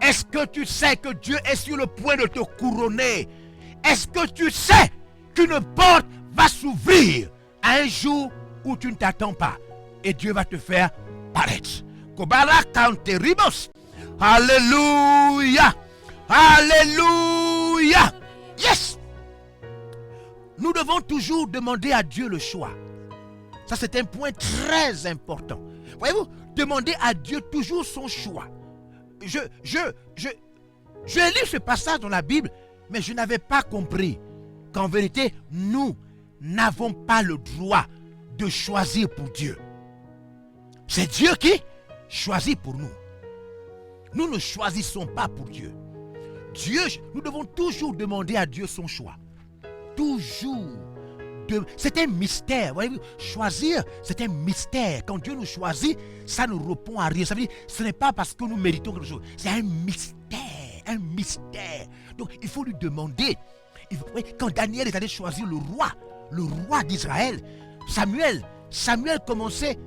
Est-ce que tu sais que Dieu est sur le point de te couronner? Est-ce que tu sais qu'une porte va s'ouvrir à un jour où tu ne t'attends pas et Dieu va te faire paraître? Alléluia! Alléluia! Yes! Nous devons toujours demander à Dieu le choix. Ça, c'est un point très important. Voyez-vous, demander à Dieu toujours son choix. J'ai lu ce passage dans la Bible, mais je n'avais pas compris qu'en vérité, nous n'avons pas le droit de choisir pour Dieu. C'est Dieu qui choisit pour nous. Nous ne choisissons pas pour Dieu. Nous devons toujours demander à Dieu son choix. Toujours. C'est un mystère. Voyez-vous, choisir, c'est un mystère. Quand Dieu nous choisit, ça ne répond à rien. Ça veut dire, ce n'est pas parce que nous méritons quelque chose. C'est un mystère. Un mystère. Donc, il faut lui demander. Quand Daniel est allé choisir le roi d'Israël, Samuel commençait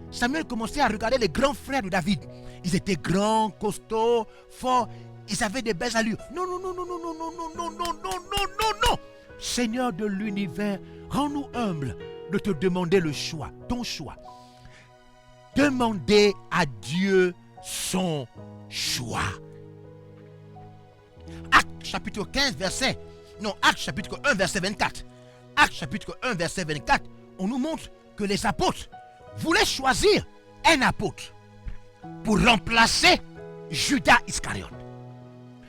à regarder les grands frères de David. Ils étaient grands, costauds, forts. Ils avaient des belles allures. Non. Seigneur de l'univers, rends-nous humbles de te demander le choix, ton choix. Demandez à Dieu son choix. Acte chapitre 1 verset 24. Acte chapitre 1 verset 24, on nous montre que les apôtres voulaient choisir un apôtre pour remplacer Judas Iscariote.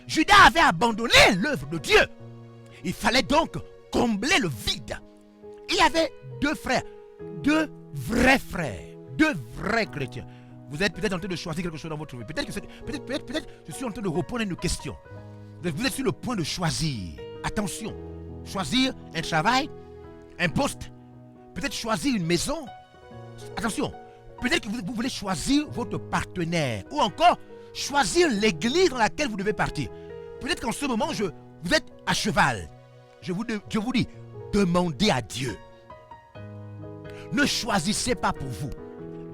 Judas avait abandonné l'œuvre de Dieu. Il fallait donc combler le vide. Il y avait deux vrais frères, deux vrais chrétiens. Vous êtes peut-être en train de choisir quelque chose dans votre vie. Peut-être je suis en train de répondre à une question. Vous êtes sur le point de choisir. Attention, choisir un travail, un poste, peut-être choisir une maison. Attention, peut-être que vous voulez choisir votre partenaire ou encore choisir l'église dans laquelle vous devez partir. Peut-être qu'en ce moment, vous êtes à cheval. Je vous dis, demandez à Dieu. Ne choisissez pas pour vous.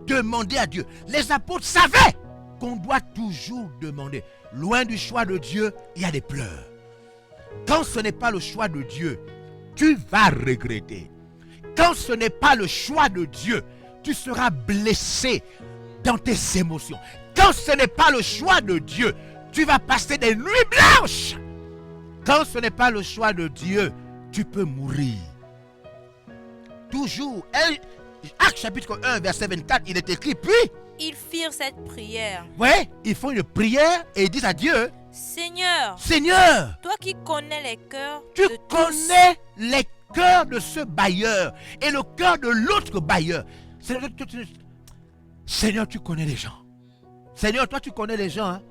Demandez à Dieu. Les apôtres savaient qu'on doit toujours demander. Loin du choix de Dieu, il y a des pleurs. Quand ce n'est pas le choix de Dieu, tu vas regretter. Quand ce n'est pas le choix de Dieu, tu seras blessé dans tes émotions. Quand ce n'est pas le choix de Dieu, tu vas passer des nuits blanches. Quand ce n'est pas le choix de Dieu, tu peux mourir. Toujours. Acte chapitre 1, verset 24, il est écrit, puis ils firent cette prière. Oui, ils font une prière et ils disent à Dieu, Seigneur, toi qui connais les cœurs tu de connais tous les cœurs de ce bailleur et le cœur de l'autre bailleur. Seigneur, tu connais les gens. Seigneur, toi tu connais les gens. Hein?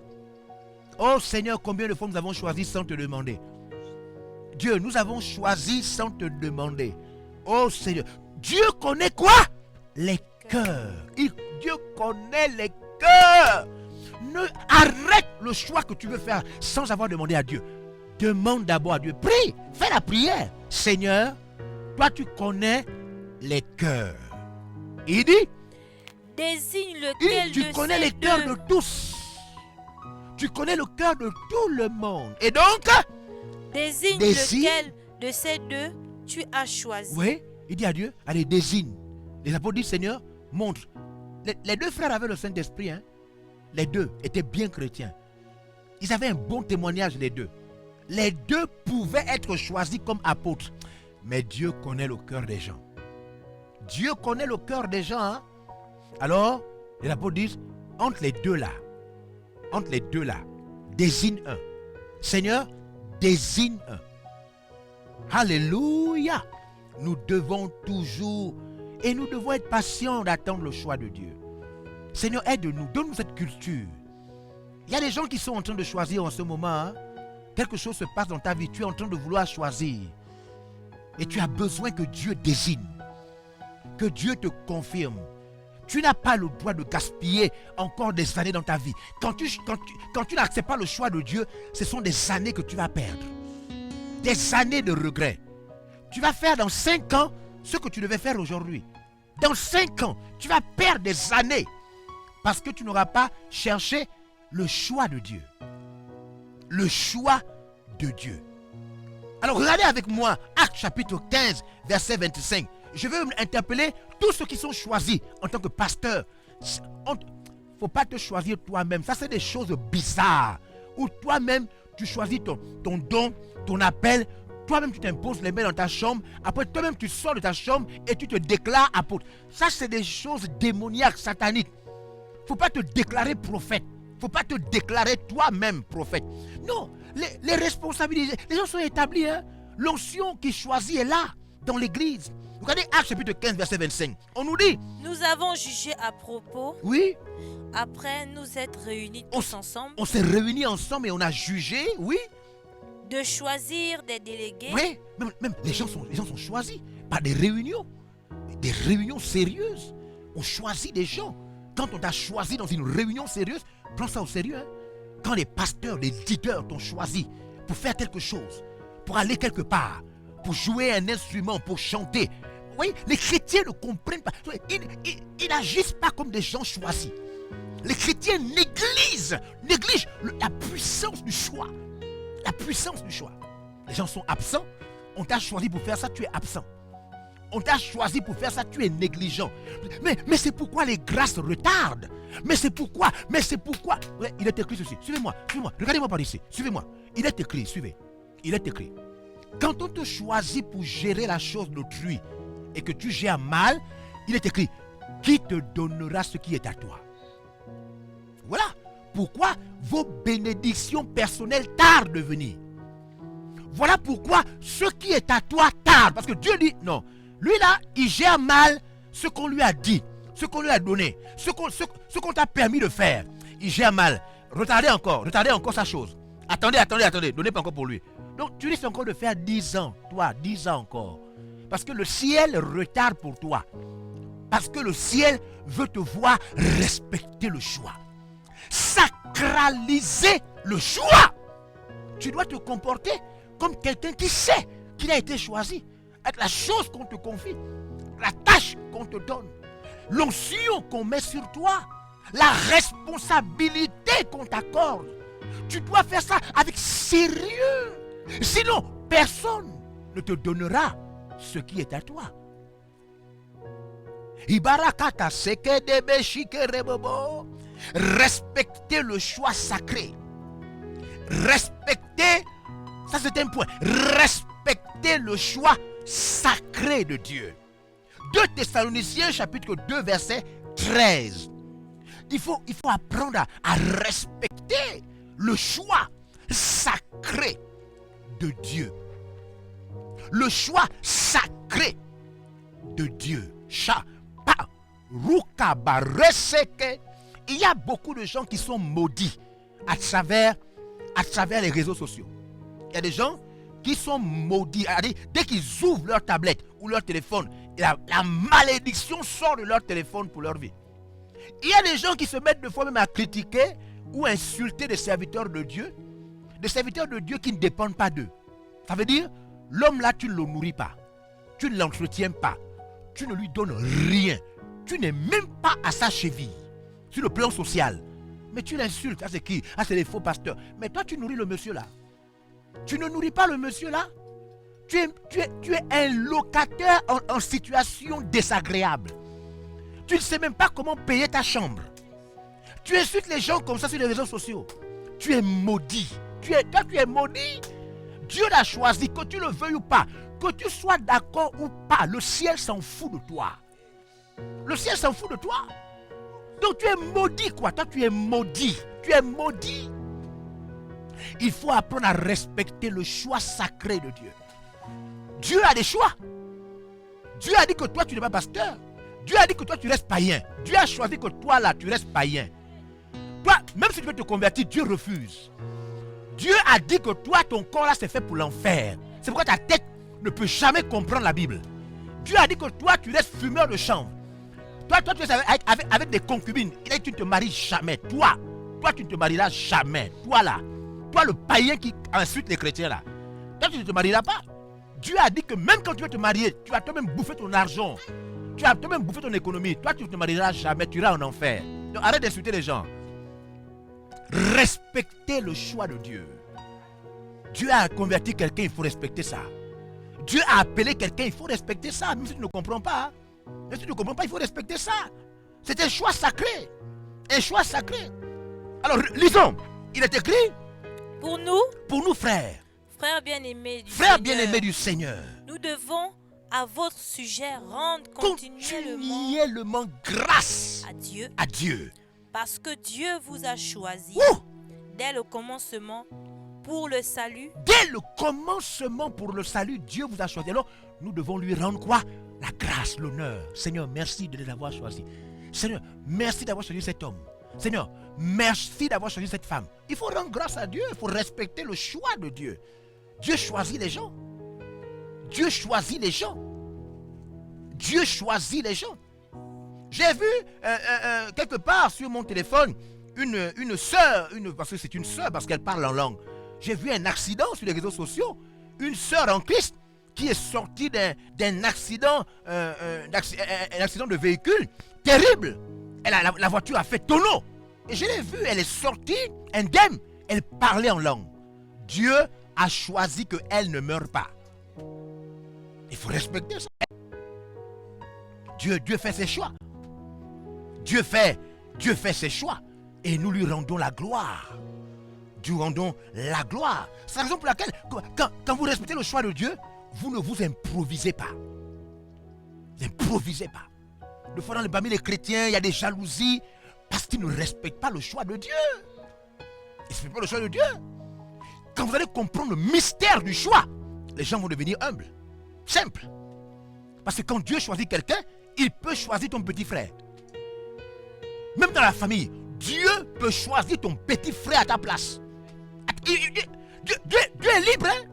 Oh Seigneur, combien de fois nous avons choisi sans te demander. Dieu, nous avons choisi sans te demander. Oh Seigneur, Dieu connaît quoi? Les cœurs. Dieu connaît les cœurs. Arrête le choix que tu veux faire sans avoir demandé à Dieu. Demande d'abord à Dieu. Prie, fais la prière. Seigneur, toi tu connais les cœurs. Il dit, désigne lequel tu connais les cœurs de tous. Tu connais le cœur de tout le monde. Et donc, désigne lequel de ces deux tu as choisi. Oui, il dit à Dieu, allez, désigne. Les apôtres disent, Seigneur, montre. Les deux frères avaient le Saint-Esprit. Hein? Les deux étaient bien chrétiens. Ils avaient un bon témoignage, les deux. Les deux pouvaient être choisis comme apôtres. Mais Dieu connaît le cœur des gens. Dieu connaît le cœur des gens. Hein? Alors, les apôtres disent, entre les deux là, désigne un. Seigneur, désigne un. Alléluia. Nous devons toujours, et nous devons être patients d'attendre le choix de Dieu. Seigneur, aide-nous, donne-nous cette culture. Il y a des gens qui sont en train de choisir en ce moment. Hein? Quelque chose se passe dans ta vie, tu es en train de vouloir choisir. Et tu as besoin que Dieu désigne, que Dieu te confirme. Tu n'as pas le droit de gaspiller encore des années dans ta vie. Quand tu n'acceptes pas le choix de Dieu, ce sont des années que tu vas perdre. Des années de regret. Tu vas faire dans 5 ans ce que tu devais faire aujourd'hui. Dans 5 ans, tu vas perdre des années parce que tu n'auras pas cherché le choix de Dieu. Le choix de Dieu. Alors regardez avec moi Actes chapitre 15, verset 25. Je veux interpeller tous ceux qui sont choisis en tant que pasteur. Il ne faut pas te choisir toi-même. Ça, c'est des choses bizarres. Ou toi-même, tu choisis ton don, ton appel. Toi-même, tu t'imposes les mains dans ta chambre. Après, toi-même, tu sors de ta chambre et tu te déclares apôtre. Ça, c'est des choses démoniaques, sataniques. Il ne faut pas te déclarer prophète. Il ne faut pas te déclarer toi-même prophète. Non, les responsabilités, les gens sont établis. Hein? L'onction qui choisit est là, dans l'église. Regardez Actes chapitre 15, verset 25. On nous dit... Nous avons jugé à propos. Oui. Après nous être réunis tous ensemble. On s'est réunis ensemble et on a jugé, oui. De choisir des délégués. Oui, même les gens sont choisis par des réunions sérieuses. On choisit des gens. Quand on t'a choisi dans une réunion sérieuse, prends ça au sérieux. Hein? Quand les pasteurs, les leaders t'ont choisi pour faire quelque chose, pour aller quelque part, pour jouer un instrument, pour chanter. Oui, les chrétiens ne comprennent pas. Ils n'agissent pas comme des gens choisis. Les chrétiens négligent la puissance du choix. La puissance du choix. Les gens sont absents. On t'a choisi pour faire ça, tu es absent. On t'a choisi pour faire ça, tu es négligent. Mais c'est pourquoi les grâces retardent. Mais c'est pourquoi. Ouais, il est écrit ceci. Suivez-moi. Regardez-moi par ici. Suivez-moi. Il est écrit, suivez. Il est écrit. Quand on te choisit pour gérer la chose d'autrui et que tu gères mal, il est écrit, qui te donnera ce qui est à toi? Voilà pourquoi vos bénédictions personnelles tardent de venir. Voilà pourquoi ce qui est à toi tarde. Parce que Dieu dit, non, lui là, il gère mal ce qu'on lui a dit, ce qu'on lui a donné, ce qu'on t'a permis de faire. Il gère mal. Retardez encore sa chose. Attendez, donnez pas encore pour lui. Donc tu risques encore de faire 10 ans, toi, 10 ans encore. Parce que le ciel retarde pour toi. Parce que le ciel veut te voir respecter le choix. Sacraliser le choix. Tu dois te comporter comme quelqu'un qui sait qu'il a été choisi. Avec la chose qu'on te confie, la tâche qu'on te donne, l'onction qu'on met sur toi, la responsabilité qu'on t'accorde. Tu dois faire ça avec sérieux. Sinon, personne ne te donnera ce qui est à toi. Respecter le choix sacré. Respecter, ça c'est un point. Respecter le choix sacré de Dieu. 2 Thessaloniciens chapitre 2 verset 13. Il faut apprendre à respecter le choix sacré de Dieu. Le choix sacré de Dieu. Il y a beaucoup de gens qui sont maudits à travers les réseaux sociaux. Il y a des gens qui sont maudits. Dès qu'ils ouvrent leur tablette ou leur téléphone, la malédiction sort de leur téléphone pour leur vie. Il y a des gens qui se mettent de fois même à critiquer ou insulter des serviteurs de Dieu qui ne dépendent pas d'eux. Ça veut dire, l'homme là, tu ne le nourris pas. Tu ne l'entretiens pas. Tu ne lui donnes rien. Tu n'es même pas à sa cheville. Sur le plan social. Mais tu l'insultes. Ah, c'est qui? Ah, c'est les faux pasteurs. Mais toi, tu nourris le monsieur là. Tu ne nourris pas le monsieur là. Tu es un locataire en situation désagréable. Tu ne sais même pas comment payer ta chambre. Tu insultes les gens comme ça sur les réseaux sociaux. Tu es maudit. Toi, tu es maudit. Dieu l'a choisi, que tu le veuilles ou pas. Que tu sois d'accord ou pas, le ciel s'en fout de toi. Le ciel s'en fout de toi. Donc tu es maudit quoi. Toi, tu es maudit. Tu es maudit. Il faut apprendre à respecter le choix sacré de Dieu. Dieu a des choix. Dieu a dit que toi, tu n'es pas pasteur. Dieu a dit que toi, tu restes païen. Dieu a choisi que toi, là, tu restes païen. Toi, même si tu veux te convertir, Dieu refuse. Dieu a dit que toi, ton corps, là, c'est fait pour l'enfer. C'est pourquoi ta tête ne peut jamais comprendre la Bible. Dieu a dit que toi, tu restes fumeur de chanvre. Toi, tu restes avec des concubines. Il a dit que tu ne te maries jamais. Toi, tu ne te marieras jamais. Toi, là. Toi, le païen qui insulte les chrétiens, là. Toi, tu ne te marieras pas. Dieu a dit que même quand tu vas te marier, tu vas toi-même bouffer ton argent. Tu vas toi-même bouffer ton économie. Toi, tu ne te marieras jamais, tu iras en enfer. Donc arrête d'insulter les gens. Respectez le choix de Dieu. Dieu a converti quelqu'un, il faut respecter ça. Dieu a appelé quelqu'un, il faut respecter ça. Même si tu ne comprends pas. Même si tu ne comprends pas, il faut respecter ça. C'est un choix sacré. Un choix sacré. Alors, lisons. Il est écrit. Pour nous, frères. Frères bien-aimés du Frères Seigneur, bien-aimés du Seigneur. nous devons, à votre sujet, rendre continuellement grâce à Dieu. Parce que Dieu vous a choisi Ouh! dès le commencement pour le salut. Dès le commencement pour le salut, Dieu vous a choisi. Alors, nous devons lui rendre quoi? La grâce, l'honneur. Seigneur, merci de les avoir choisis. Seigneur, merci d'avoir choisi cet homme. Seigneur, merci d'avoir choisi cette femme. Il faut rendre grâce à Dieu. Il faut respecter le choix de Dieu. Dieu choisit les gens. Dieu choisit les gens. Dieu choisit les gens. J'ai vu quelque part sur mon téléphone une sœur, parce que c'est une sœur, parce qu'elle parle en langue. J'ai vu un accident sur les réseaux sociaux. Une sœur en Christ qui est sortie d'un accident, un accident de véhicule terrible. La voiture a fait tonneau. Et je l'ai vue, elle est sortie indemne. Elle parlait en langue. Dieu a choisi qu'elle ne meure pas. Il faut respecter ça. Dieu fait ses choix. Dieu fait ses choix. Et nous lui rendons la gloire. Nous rendons la gloire. C'est la raison pour laquelle, quand vous respectez le choix de Dieu, vous ne vous improvisez pas. Vous n'improvisez pas. De fois parmi les chrétiens, il y a des jalousies parce qu'ils ne respectent pas le choix de Dieu. Ils ne respectent pas le choix de Dieu. Quand vous allez comprendre le mystère du choix, les gens vont devenir humbles. Simple. Parce que quand Dieu choisit quelqu'un, il peut choisir ton petit frère. Même dans la famille, Dieu peut choisir ton petit frère à ta place. Dieu est libre. Hein?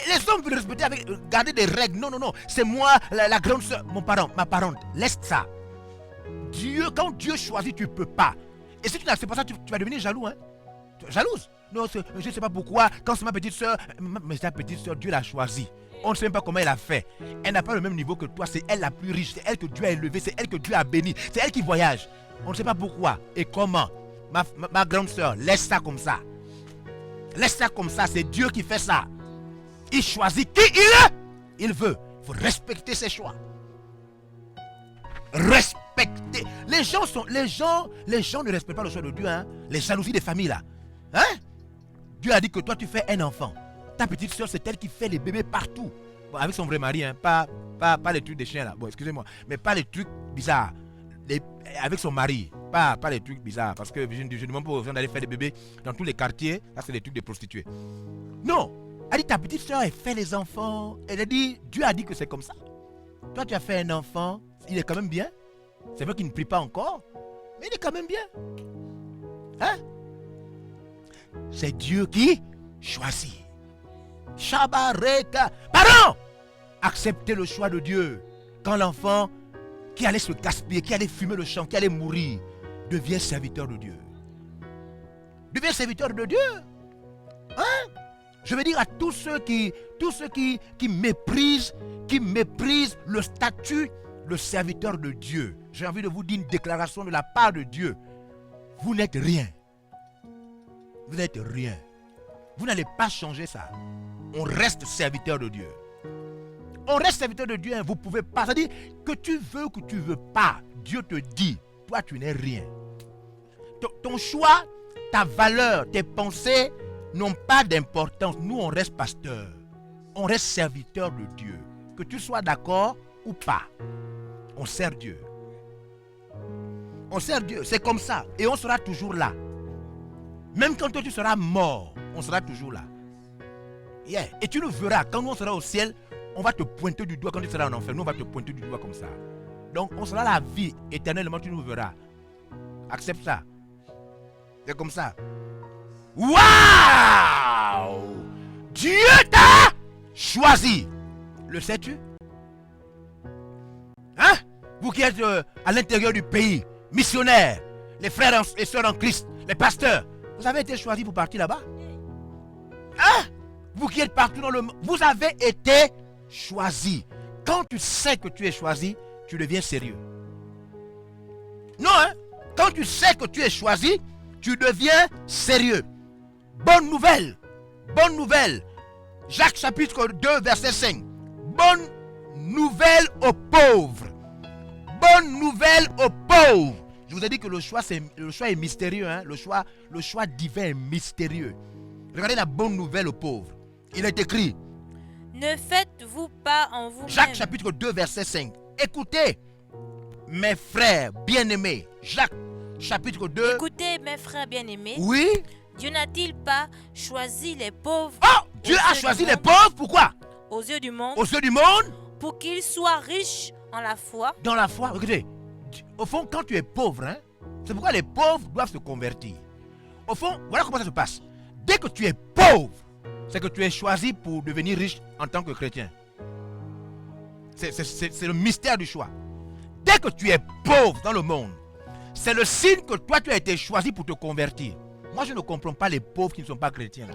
Les hommes veulent respecter garder des règles. Non. C'est moi, la grande soeur, ma parente. Laisse ça. Quand Dieu choisit, tu ne peux pas. Et si tu n'acceptes pas ça, tu vas devenir jaloux. Hein? Jalouse. Non, je ne sais pas pourquoi. Quand c'est ma petite soeur, mais ta petite soeur, Dieu l'a choisie. On ne sait même pas comment elle a fait. Elle n'a pas le même niveau que toi. C'est elle la plus riche. C'est elle que Dieu a élevée. C'est elle que Dieu a bénie. C'est elle qui voyage. On ne sait pas pourquoi et comment. Ma grande soeur, laisse ça comme ça. Laisse ça comme ça. C'est Dieu qui fait ça. Il choisit qui il veut. Il faut respecter ses choix. Respecter. Les gens ne respectent pas le choix de Dieu. Hein? Les jalousies des familles là. Hein? Dieu a dit que toi tu fais un enfant. Ta petite soeur, c'est elle qui fait les bébés partout. Bon, avec son vrai mari, hein, pas les trucs des chiens là. Bon, excusez-moi, mais pas les trucs bizarres. Avec son mari, pas les trucs bizarres. Parce que je ne demande pas aux gens d'aller faire des bébés dans tous les quartiers. Là, c'est des trucs de prostituées. Non, elle dit ta petite soeur, elle fait les enfants. Elle a dit, Dieu a dit que c'est comme ça. Toi, tu as fait un enfant, il est quand même bien. C'est vrai qu'il ne prie pas encore, mais il est quand même bien. Hein? C'est Dieu qui choisit. Shabareka. Parents, acceptez le choix de Dieu. Quand l'enfant qui allait se gaspiller, qui allait fumer le champ, qui allait mourir, devient serviteur de Dieu. Devient serviteur de Dieu. Hein? Je veux dire à tous ceux qui méprisent le statut, le serviteur de Dieu. J'ai envie de vous dire une déclaration de la part de Dieu. Vous n'êtes rien. Vous n'êtes rien. Vous n'allez pas changer ça. On reste serviteur de Dieu. On reste serviteur de Dieu. Vous ne pouvez pas. C'est-à-dire que tu veux ou que tu ne veux pas. Dieu te dit, toi tu n'es rien. Ton choix, ta valeur, tes pensées n'ont pas d'importance. Nous on reste pasteur. On reste serviteur de Dieu. Que tu sois d'accord ou pas. On sert Dieu. On sert Dieu. C'est comme ça. Et on sera toujours là. Même quand toi tu seras mort, on sera toujours là. Yeah. Et tu le verras, quand on sera au ciel, on va te pointer du doigt. Quand tu seras en enfer, nous on va te pointer du doigt comme ça. Donc on sera la vie éternellement, tu nous verras. Accepte ça. C'est comme ça. Waouh! Dieu t'a choisi. Le sais-tu? Hein? Vous qui êtes à l'intérieur du pays, missionnaires, les frères et sœurs en Christ, les pasteurs, vous avez été choisis pour partir là-bas. Hein? vous qui êtes partout dans le monde, vous avez été choisis. Quand tu sais que tu es choisi, tu deviens sérieux. Non, hein? Quand tu sais que tu es choisi, tu deviens sérieux. Bonne nouvelle. Bonne nouvelle. Jacques chapitre 2, verset 5. Bonne nouvelle aux pauvres. Bonne nouvelle aux pauvres. Je vous ai dit que le choix est mystérieux. Hein? Le choix divin est mystérieux. Regardez la bonne nouvelle aux pauvres. Il est écrit. Ne faites-vous pas en vous-même. Jacques chapitre 2, verset 5. Écoutez, mes frères bien-aimés. Jacques chapitre 2. Écoutez, mes frères bien-aimés. Oui. Dieu n'a-t-il pas choisi les pauvres? Oh, Dieu a choisi les pauvres. Pourquoi? Aux yeux du monde. Aux yeux du monde. Pour qu'ils soient riches en la foi. Dans la foi. Regardez. Au fond, quand tu es pauvre, hein, c'est pourquoi les pauvres doivent se convertir. Au fond, voilà comment ça se passe. Dès que tu es pauvre, c'est que tu es choisi pour devenir riche en tant que chrétien. C'est le mystère du choix. Dès que tu es pauvre dans le monde, c'est le signe que toi tu as été choisi pour te convertir. Moi je ne comprends pas les pauvres qui ne sont pas chrétiens.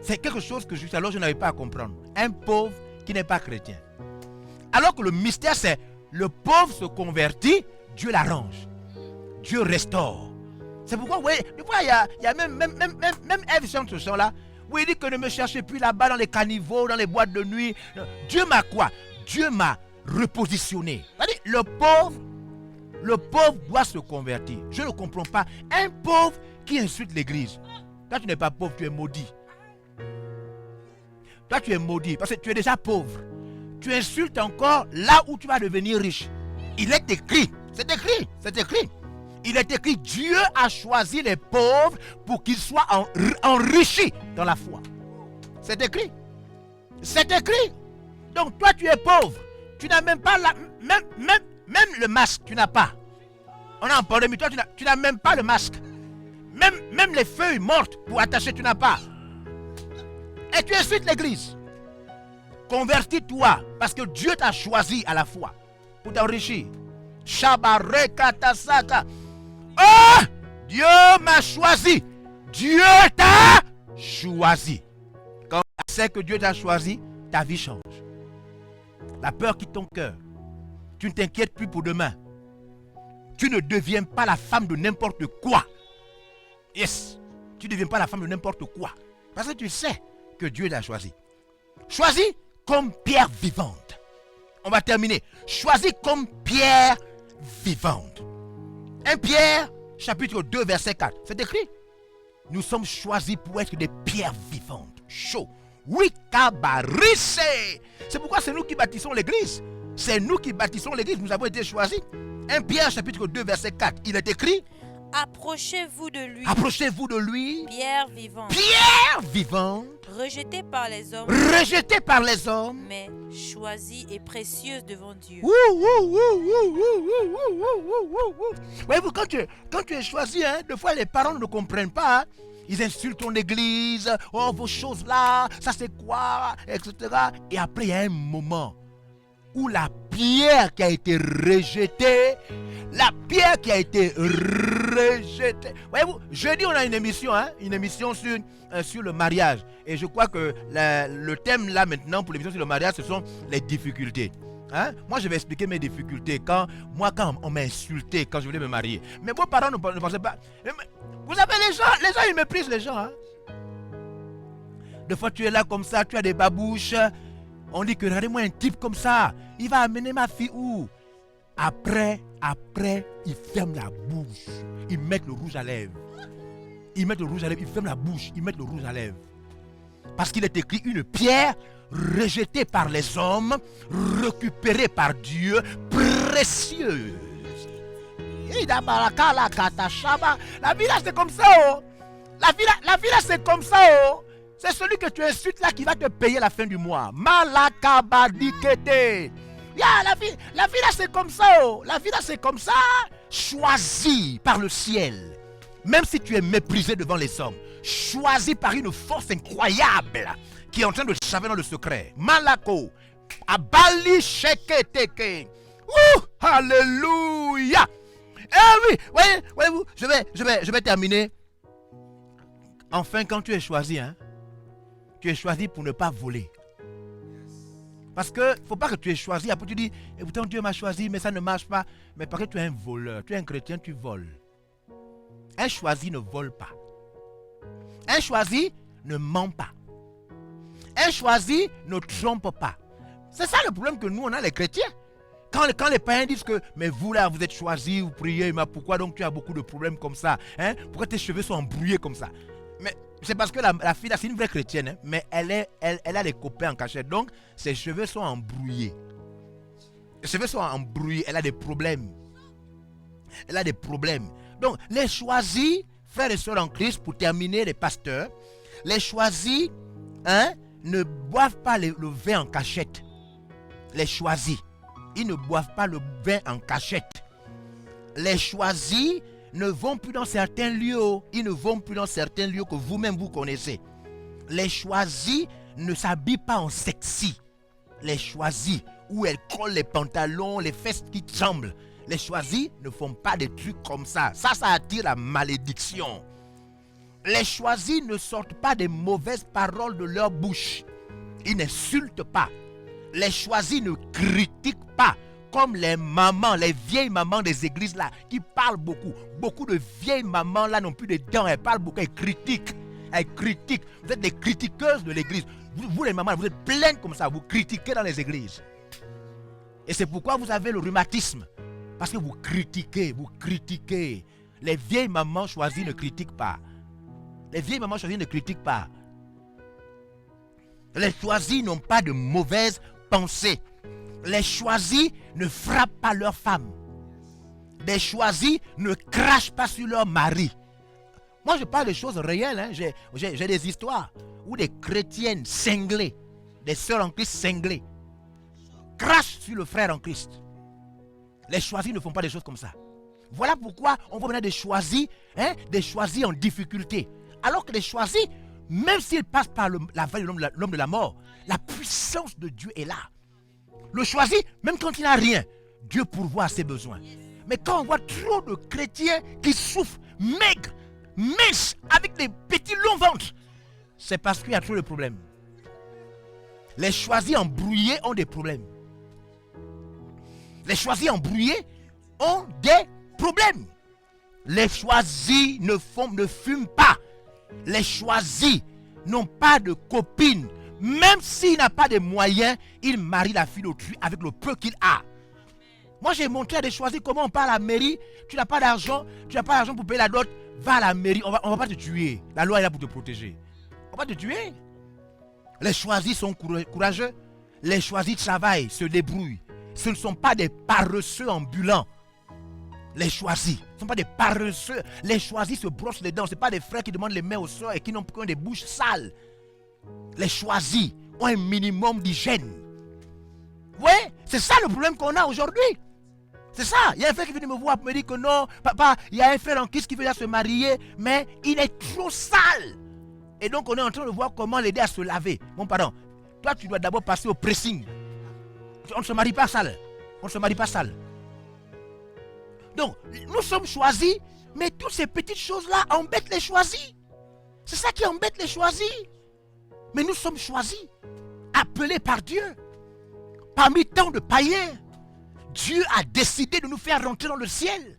C'est quelque chose que jusqu'alors je n'avais pas à comprendre. Un pauvre qui n'est pas chrétien. Alors que le mystère c'est le pauvre se convertit, Dieu l'arrange. Dieu restaure. C'est pourquoi, vous voyez, il y a même Ève chante ce chant-là. Où il dit que ne me cherchez plus là-bas dans les caniveaux, dans les boîtes de nuit. Dieu m'a quoi? Dieu m'a repositionné. C'est-à-dire, le pauvre doit se convertir. Je ne comprends pas. Un pauvre qui insulte l'église. Toi, tu n'es pas pauvre, tu es maudit. Toi, tu es maudit parce que tu es déjà pauvre. Tu insultes encore là où tu vas devenir riche. Il est écrit. C'est écrit. C'est écrit. Il est écrit, Dieu a choisi les pauvres pour qu'ils soient enrichis dans la foi. C'est écrit. C'est écrit. Donc toi tu es pauvre. Tu n'as même pas même le masque, tu n'as pas. On a en pandémie, toi tu n'as même pas le masque. Même les feuilles mortes pour attacher, tu n'as pas. Et tu insultes l'église. Convertis-toi parce que Dieu t'a choisi à la foi pour t'enrichir. Shabarekatasaka. Oh! Dieu m'a choisi. Dieu t'a choisi. Quand tu sais que Dieu t'a choisi, ta vie change. La peur quitte ton cœur. Tu ne t'inquiètes plus pour demain. Tu ne deviens pas la femme de n'importe quoi. Yes. Tu ne deviens pas la femme de n'importe quoi. Parce que tu sais que Dieu t'a choisi. Choisi comme pierre vivante. On va terminer. Choisi comme pierre vivante. 1 Pierre, chapitre 2, verset 4. C'est écrit. Nous sommes choisis pour être des pierres vivantes. Chaud. Oui, kabarise. C'est pourquoi c'est nous qui bâtissons l'église. C'est nous qui bâtissons l'église. Nous avons été choisis. 1 Pierre, chapitre 2, verset 4. Il est écrit. Approchez-vous de lui. Approchez-vous de lui. Pierre vivante. Pierre vivante. Rejetée par les hommes. Rejetée par les hommes. Mais choisie et précieuse devant Dieu. Voyez-vous, quand tu es choisi, hein, des fois les parents ne comprennent pas. Hein. Ils insultent ton église. Oh, vos choses là, ça c'est quoi, etc. Et après, il y a un moment où la pierre qui a été rejetée, voyez-vous, jeudi on a une émission sur le mariage. Et je crois que le thème là maintenant pour l'émission sur le mariage, ce sont les difficultés. Hein? Moi je vais expliquer mes difficultés quand on m'a insulté quand je voulais me marier. Mais vos parents ne pensaient pas. Vous savez, les gens ils méprisent les gens. Hein? Des fois tu es là comme ça, tu as des babouches. On dit que regardez-moi un type comme ça, il va amener ma fille où? Après, il ferme la bouche. Ils mettent le rouge à lèvres. Ils ferment la bouche, ils mettent le rouge à lèvres. Parce qu'il est écrit une pierre rejetée par les hommes, récupérée par Dieu, précieuse. La vie là c'est comme ça. Oh. La vie là c'est comme ça. Oh. C'est celui que tu insultes là qui va te payer la fin du mois. Malakabadikete. La vie là c'est comme ça. Oh. La vie là c'est comme ça. Choisi par le ciel. Même si tu es méprisé devant les hommes. Choisi par une force incroyable qui est en train de chaver dans le secret. Malako. Abali sheketeke. Alléluia. Eh oui, voyez-vous, je vais terminer. Enfin, quand tu es choisi, hein, Tu es choisi pour ne pas voler. Parce que il ne faut pas que tu aies choisi. Après tu dis, et pourtant Dieu m'a choisi, mais ça ne marche pas. Mais parce que tu es un voleur, tu es un chrétien, tu voles. Un choisi ne vole pas. Un choisi ne ment pas. Un choisi ne trompe pas. C'est ça le problème que nous on a les chrétiens. Quand les païens disent que, mais vous là, vous êtes choisis, vous priez, mais pourquoi donc tu as beaucoup de problèmes comme ça, hein? Pourquoi tes cheveux sont embrouillés comme ça? Mais c'est parce que la fille là, c'est une vraie chrétienne, hein? Mais elle a des copains en cachette, donc ses cheveux sont embrouillés. Ses cheveux sont embrouillés, elle a des problèmes. Elle a des problèmes. Donc, les choisis, frères et sœurs en Christ, pour terminer, les pasteurs, les choisis, hein, ne boivent pas le vin en cachette. Les choisis. Ils ne boivent pas le vin en cachette. Les choisis ne vont plus dans certains lieux. Ils ne vont plus dans certains lieux que vous-même vous connaissez. Les choisis ne s'habillent pas en sexy. Les choisis, où elles collent les pantalons, les fesses qui tremblent. Les choisis ne font pas des trucs comme ça. Ça attire la malédiction. Les choisis ne sortent pas des mauvaises paroles de leur bouche. Ils n'insultent pas. Les choisis ne critiquent pas comme les mamans, les vieilles mamans des églises là, qui parlent beaucoup. Beaucoup de vieilles mamans là n'ont plus de dents, elles parlent beaucoup, elles critiquent. Elles critiquent. Vous êtes des critiqueuses de l'église. Vous les mamans, vous êtes pleines comme ça, vous critiquez dans les églises. Et c'est pourquoi vous avez le rhumatisme. Parce que vous critiquez, vous critiquez. Les vieilles mamans choisies ne critiquent pas. Les vieilles mamans choisies ne critiquent pas. Les choisis n'ont pas de mauvaises pensées. Les choisis ne frappent pas leurs femmes. Les choisis ne crachent pas sur leur mari. Moi je parle de choses réelles. Hein. J'ai des histoires où des chrétiennes cinglées, des sœurs en Christ cinglées, crachent sur le frère en Christ. Les choisis ne font pas des choses comme ça. Voilà pourquoi on voit maintenant des choisis, hein, des choisis en difficulté. Alors que les choisis, même s'ils passent par la vallée de l'homme de la mort, la puissance de Dieu est là. Le choisi, même quand il n'a rien, Dieu pourvoit à ses besoins. Mais quand on voit trop de chrétiens qui souffrent, maigres, minces, avec des petits longs ventres, c'est parce qu'il y a trop de problèmes. Les choisis embrouillés ont des problèmes. Les choisis embrouillés ont des problèmes. Les choisis ne fument pas. Les choisis n'ont pas de copine. Même s'il n'a pas de moyens, il marie la fille d'autrui avec le peu qu'il a. Moi, j'ai montré à des choisis comment on part à la mairie. Tu n'as pas d'argent, pour payer la dot. Va à la mairie, on va pas te tuer. La loi est là pour te protéger. On va pas te tuer. Les choisis sont courageux. Les choisis travaillent, se débrouillent. Ce ne sont pas des paresseux ambulants. Les choisis ne sont pas des paresseux. Les choisis se brossent les dents. Ce ne sont pas des frères qui demandent les mains au sort et qui n'ont point des bouches sales. Les choisis ont un minimum d'hygiène. Oui, c'est ça le problème qu'on a aujourd'hui. C'est ça. Il y a un frère qui vient me voir me dire que non, papa, il y a un frère en Christ qui veut se marier, mais il est trop sale. Et donc on est en train de voir comment l'aider à se laver. Mon pardon, toi tu dois d'abord passer au pressing. On ne se marie pas sale. On ne se marie pas sale. Donc, nous sommes choisis, mais toutes ces petites choses-là embêtent les choisis. C'est ça qui embête les choisis. Mais nous sommes choisis, appelés par Dieu. Parmi tant de païens, Dieu a décidé de nous faire rentrer dans le ciel,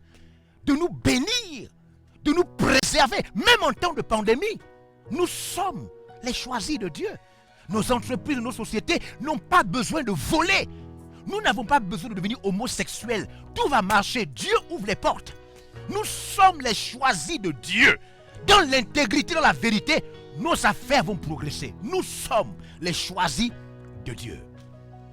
de nous bénir, de nous préserver, même en temps de pandémie. Nous sommes les choisis de Dieu. Nos entreprises, nos sociétés n'ont pas besoin de voler. Nous n'avons pas besoin de devenir homosexuels. Tout va marcher. Dieu ouvre les portes. Nous sommes les choisis de Dieu. Dans l'intégrité, dans la vérité, nos affaires vont progresser. Nous sommes les choisis de Dieu.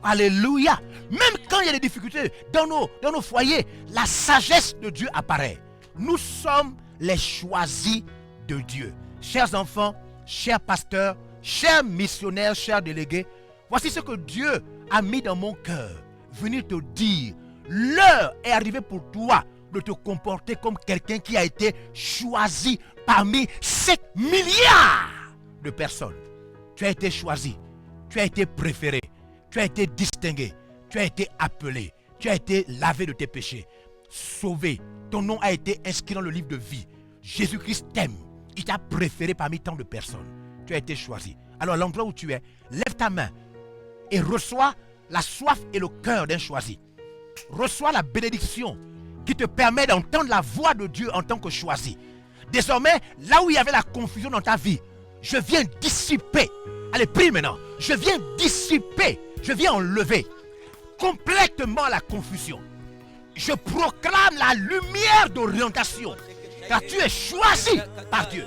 Alléluia. Même quand il y a des difficultés dans nos foyers, la sagesse de Dieu apparaît. Nous sommes les choisis de Dieu. Chers enfants, chers pasteurs, chers missionnaires, chers délégués, voici ce que Dieu a mis dans mon cœur. Venir te dire, l'heure est arrivée pour toi de te comporter comme quelqu'un qui a été choisi parmi 7 milliards de personnes. Tu as été choisi, tu as été préféré, tu as été distingué, tu as été appelé, tu as été lavé de tes péchés, sauvé. Ton nom a été inscrit dans le livre de vie. Jésus-Christ t'aime. Il t'a préféré parmi tant de personnes. Tu as été choisi. Alors, l'endroit où tu es, lève ta main et reçois la soif et le cœur d'un choisi. Reçois la bénédiction qui te permet d'entendre la voix de Dieu en tant que choisi. Désormais, là où il y avait la confusion dans ta vie, je viens dissiper. Allez, prie maintenant. Je viens dissiper, je viens enlever complètement la confusion. Je proclame la lumière d'orientation. Car tu es choisi par Dieu.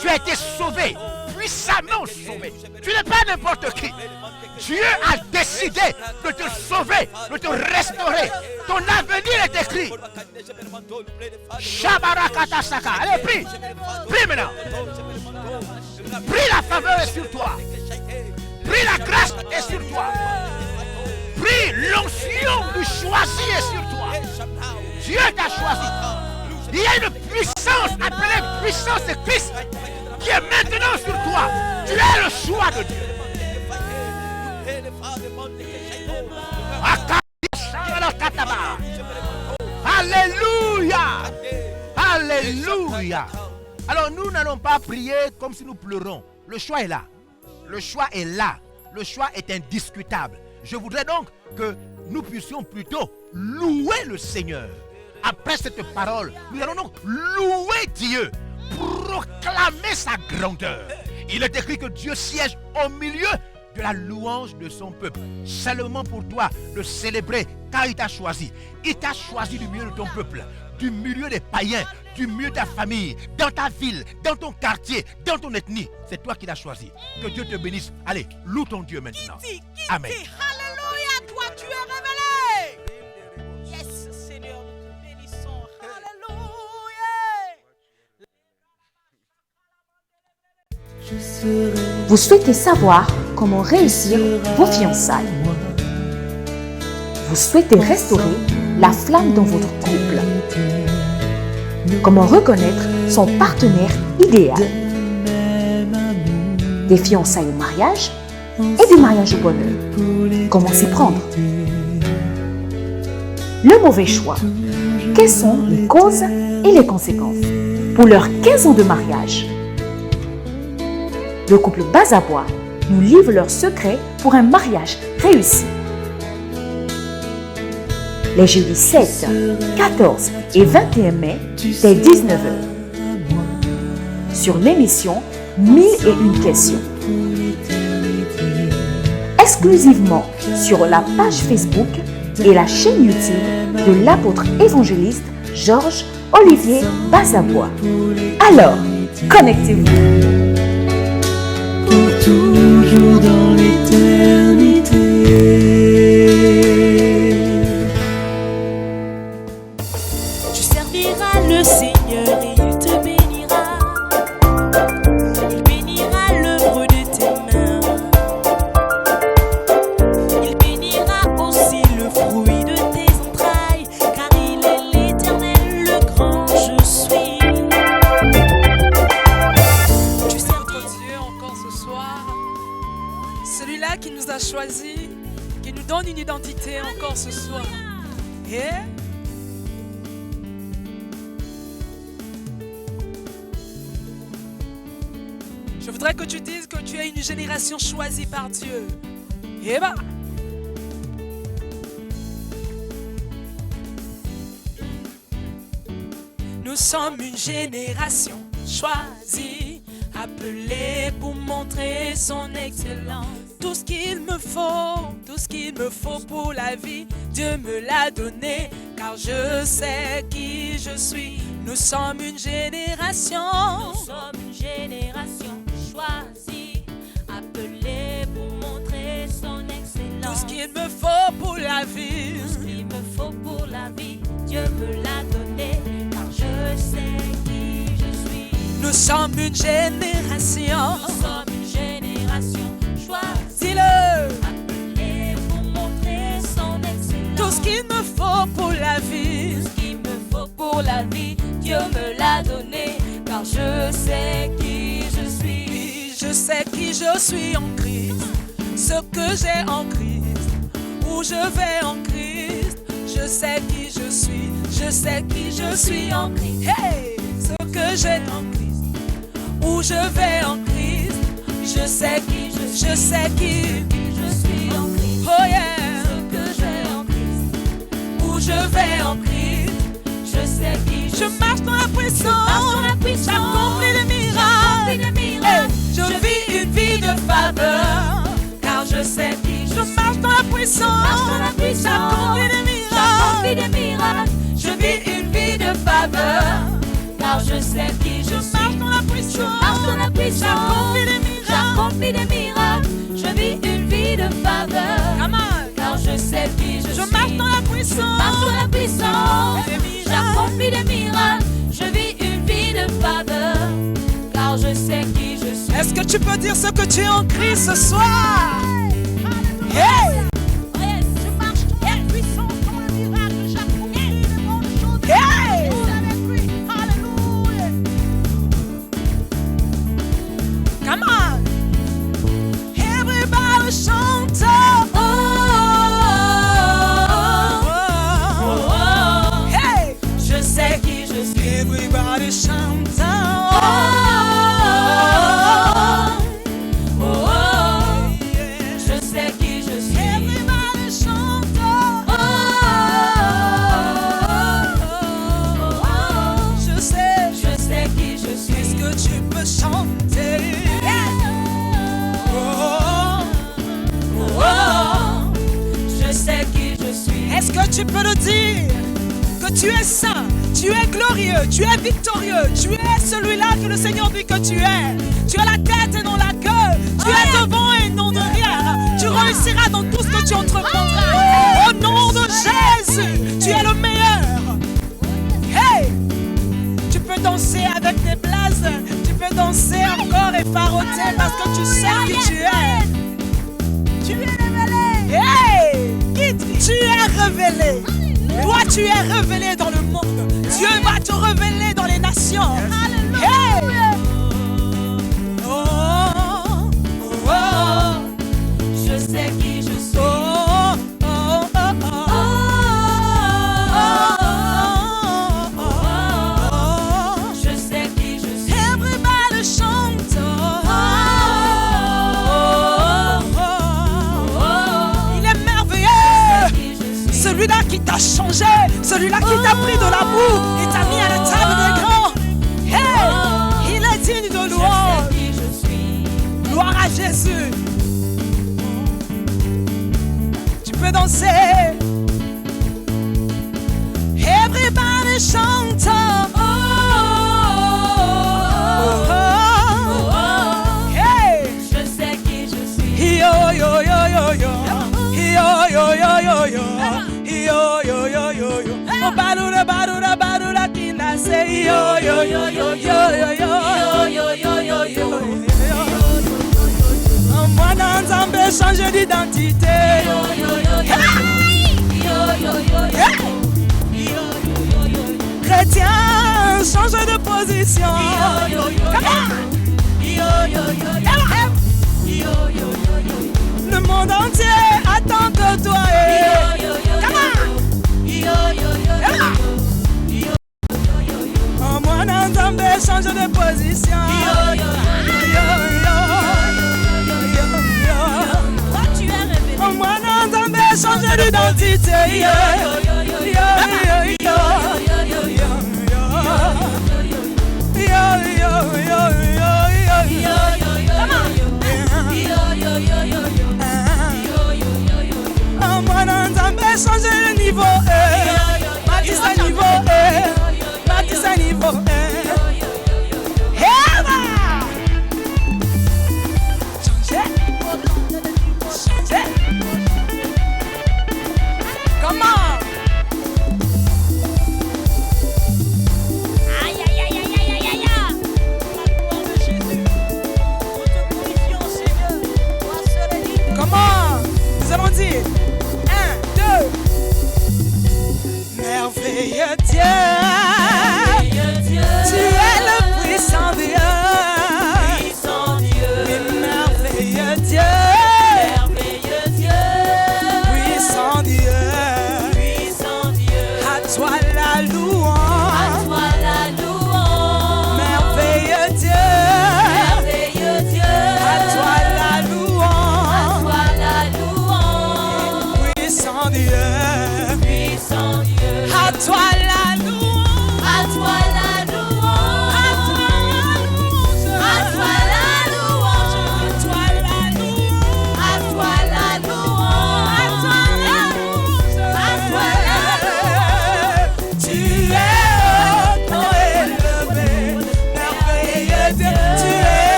Tu as été sauvé, puissamment sauvé. Tu n'es pas n'importe qui. Dieu a décidé de te sauver, de te restaurer. Ton avenir est écrit. Shabarakatasaka. Allez, prie. Prie maintenant. Prie, la faveur est sur toi. Prie, la grâce est sur toi. Prie, l'onction du choisi est sur toi. Dieu t'a choisi. Il y a une puissance appelée puissance de Christ qui est maintenant sur toi. Tu es le choix de Dieu. Alléluia. Alléluia. Alors nous n'allons pas prier comme si nous pleurons. Le choix est là. Le choix est là. Le choix est indiscutable. Je voudrais donc que nous puissions plutôt louer le Seigneur. Après cette parole, nous allons donc louer Dieu, proclamer sa grandeur. Il est écrit que Dieu siège au milieu de la louange de son peuple. C'est le moment pour toi de célébrer car il t'a choisi. Il t'a choisi du milieu de ton peuple, du milieu des païens, du milieu de ta famille, dans ta ville, dans ton quartier, dans ton ethnie. C'est toi qui l'as choisi. Que Dieu te bénisse. Allez, loue ton Dieu maintenant. Amen. Alléluia, toi tu es révélé. Yes, Seigneur, nous te bénissons. Alléluia. Vous souhaitez savoir comment réussir vos fiançailles. Vous souhaitez restaurer la flamme dans votre couple. Comment reconnaître son partenaire idéal. Des fiançailles au mariage et du mariage au bonheur. Comment s'y prendre? Le mauvais choix. Quelles sont les causes et les conséquences? Pour leurs 15 ans de mariage, le couple Bazabois nous livre leurs secrets pour un mariage réussi. Les jeudis 7, 14 et 21 mai, dès 19h. Sur l'émission 1001 questions. Exclusivement sur la page Facebook et la chaîne YouTube de l'apôtre évangéliste Georges Olivier Bazabois. Alors, connectez-vous. Pour toujours dans l'éternité. Tu serviras le Seigneur et il te bénira. Il bénira l'œuvre de tes mains. Il bénira aussi le fruit de tes entrailles, car il est l'Éternel, le grand je suis. Tu sers notre Dieu encore ce soir. Celui-là qui nous a choisis, qui nous donne une identité encore ce soir. Et je voudrais que tu dises que tu es une génération choisie par Dieu. Et bah, nous sommes une génération choisie, appelée pour montrer son excellence. Tout ce qu'il me faut pour la vie, Dieu me l'a donné, car je sais qui je suis. Nous sommes une génération choisie, appelée pour montrer son excellence. Tout ce qu'il me faut pour la vie, Dieu me l'a donné, car je sais qui je suis. Nous sommes une génération choisie, appelée pour montrer son excellence. Tout ce qu'il me faut pour la vie, Dieu me l'a donné, car je sais qui je suis. Je sais qui je suis en Christ, ce que j'ai en Christ, où je vais en Christ. Je sais qui je suis en Christ. Hey, ce que j'ai en Christ, où je vais en Christ. Je sais qui je suis. Je sais qui je suis en Christ. Oh yeah. Ce que j'ai en Christ. Où je vais en Christ. Je sais qui je marche dans la puissance. J'accomplis des miracles. Je vis une vie de faveur. Car je sais qui je marche dans la puissance. J'accomplis des miracles. Je vis une vie de faveur. Car je sais qui je suis. Marche dans la puissance. J'accomplis des miracles. Je vis une vie de faveur. Car je sais qui je suis. Je marche dans la puissance. J'accomplis des miracles. Je vis une vie de faveur. Car je sais qui je suis. Est-ce que tu peux dire ce que tu es en Christ ce soir? Hey! Je marche dans la puissance, dans le miracle. J'accomplis de bonnes choses. Hey! Alléluia. Come on. Everybody chante. Oh, oh, oh. Hey! Je sais qui je suis. Everybody chante. Oh, oh, oh. Je sais qui je suis. Everybody chante. Oh, oh, oh. Je sais qui je suis. Est-ce que tu peux chanter? Oh, oh, oh. Je sais qui je suis. Est-ce que tu peux le dire? Que tu es saint, tu es glorieux, tu es victorieux, tu es celui-là que le Seigneur dit que tu es. Tu as la tête et non la queue, tu es devant et non derrière. Tu réussiras dans tout ce que tu entreprendras. Au nom de Jésus, tu es le meilleur. Hey! Tu peux danser avec tes blazes, tu peux danser encore et faroter parce que tu sais qui tu es. Tu es révélé. Hey! Tu es révélé. Toi, tu es révélé dans le monde. Dieu va te révéler dans les nations. Hey! Oh, oh, oh, oh. Je sais qui je suis. Oh, oh, oh, oh, oh. Oh, oh, oh. Je sais qui je suis. Everybody chante. Oh, oh, oh, oh. Il est merveilleux. Celui-là qui t'a changé, celui-là qui t'a pris de la boue et t'a mis à la table des grands. Hey, il est digne de louange. Gloire à Jésus. Tu peux danser. Everybody chante. Oh, oh, oh, oh. Hey, je sais qui je suis. Yo, yo, yo, yo, yo. Yo, yo, yo, yo, yo. Yo, yo, yo, yo, yo. Oh, barura, barura, barura, qui n'a say. Yo, yo, yo, yo, yo, yo, yo. Yo, yo, yo, yo, yo. Moi, dans Zambé, changer d'identité. Yo, yo, yo, yo. Yo, yo, yo, yo. Chrétien, change de position. Yo, yo, yo, yo, yo, yo, yo. Le monde entier attend de toi. Oh, moi, Nzambe, change de position. Oh, moi, Nzambe, change d'identité. Oh, moi, Nzambe, change de niveau. Matissa niveau. Matissa niveau. Comment? Aïe, aïe, aïe, aïe, aïe, aïe, aïe. La gloire de Jésus. Nous te glorifions, Seigneur. Toi seul est digne. Comment? Nous allons dire 1, 2. Merveilleux Dieu. Merveilleux Dieu. Tu es le puissant Dieu. Puissant Dieu. Et merveilleux Dieu. Merveilleux Dieu. Puissant Dieu. Puissant Dieu. À toi la louange. À toi la louange. Merveilleux Dieu. Merveilleux Dieu. À toi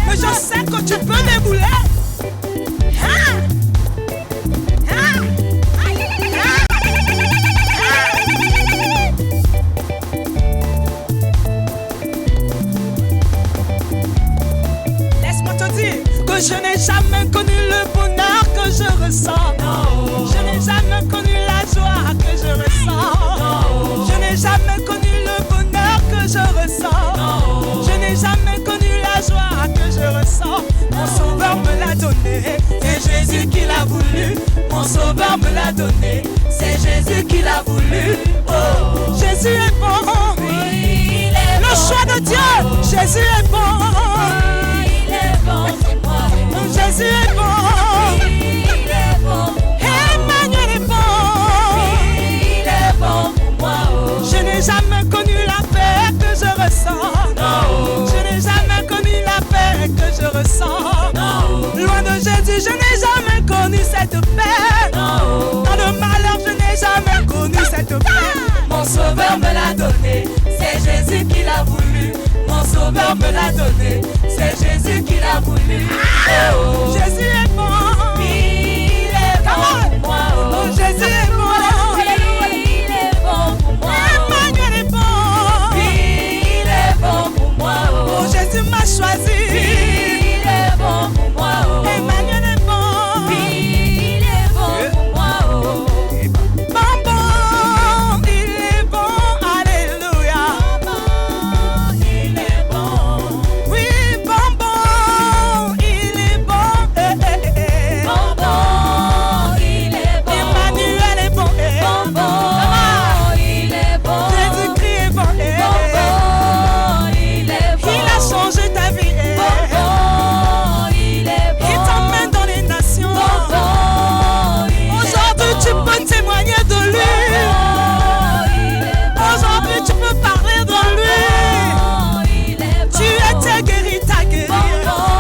mais je sais que tu peux débouler. Laisse-moi te dire que je n'ai jamais connu le bonheur que je ressens. Je n'ai jamais connu la joie que je ressens. Je n'ai jamais connu le bonheur que je ressens. Je n'ai jamais connu la joie que je ressens. Mon sauveur me l'a donné, c'est Jésus qui l'a voulu. Mon sauveur me l'a donné, c'est Jésus qui l'a voulu. Oh, Jésus est bon. Oui, le choix de Dieu, Jésus est bon. Il est bon pour moi. Jésus est bon. Il est bon. Emmanuel est bon. Il est bon pour moi. Je n'ai jamais connu la paix que je ressens. Je n'ai jamais connu la paix que je ressens. Loin de Jésus, je n'ai jamais connu cette paix. Dans le malheur, je n'ai jamais connu cette paix. Mon sauveur me l'a donné, c'est Jésus qui l'a voulu. Mon sauveur me l'a donné, c'est Jésus qui l'a voulu. Oh, Jésus est bon. Il est bon pour moi. Oh, Jésus est bon. Il est bon pour moi. Emmanuel est bon. Il est bon pour moi. Oh, Jésus m'a choisi. Il est bon pour moi. Emmanuel est bon. Il est bon pour moi. Bon, bon, il est bon. Alléluia. Bon, il est bon. Oui, bon, bon, il est bon. Bon, bon, il est bon. Emmanuel est bon. Bon, bon, il est bon. Jésus-Christ est bon. Bon, bon, il est bon. Il a changé ta vie. Bon, bon, il est bon. Il t'emmène dans les nations. Bon, bon, aujourd'hui, tu peux témoigner de lui. Aujourd'hui, tu peux parler de lui. Tu étais guéri, t'as guéri.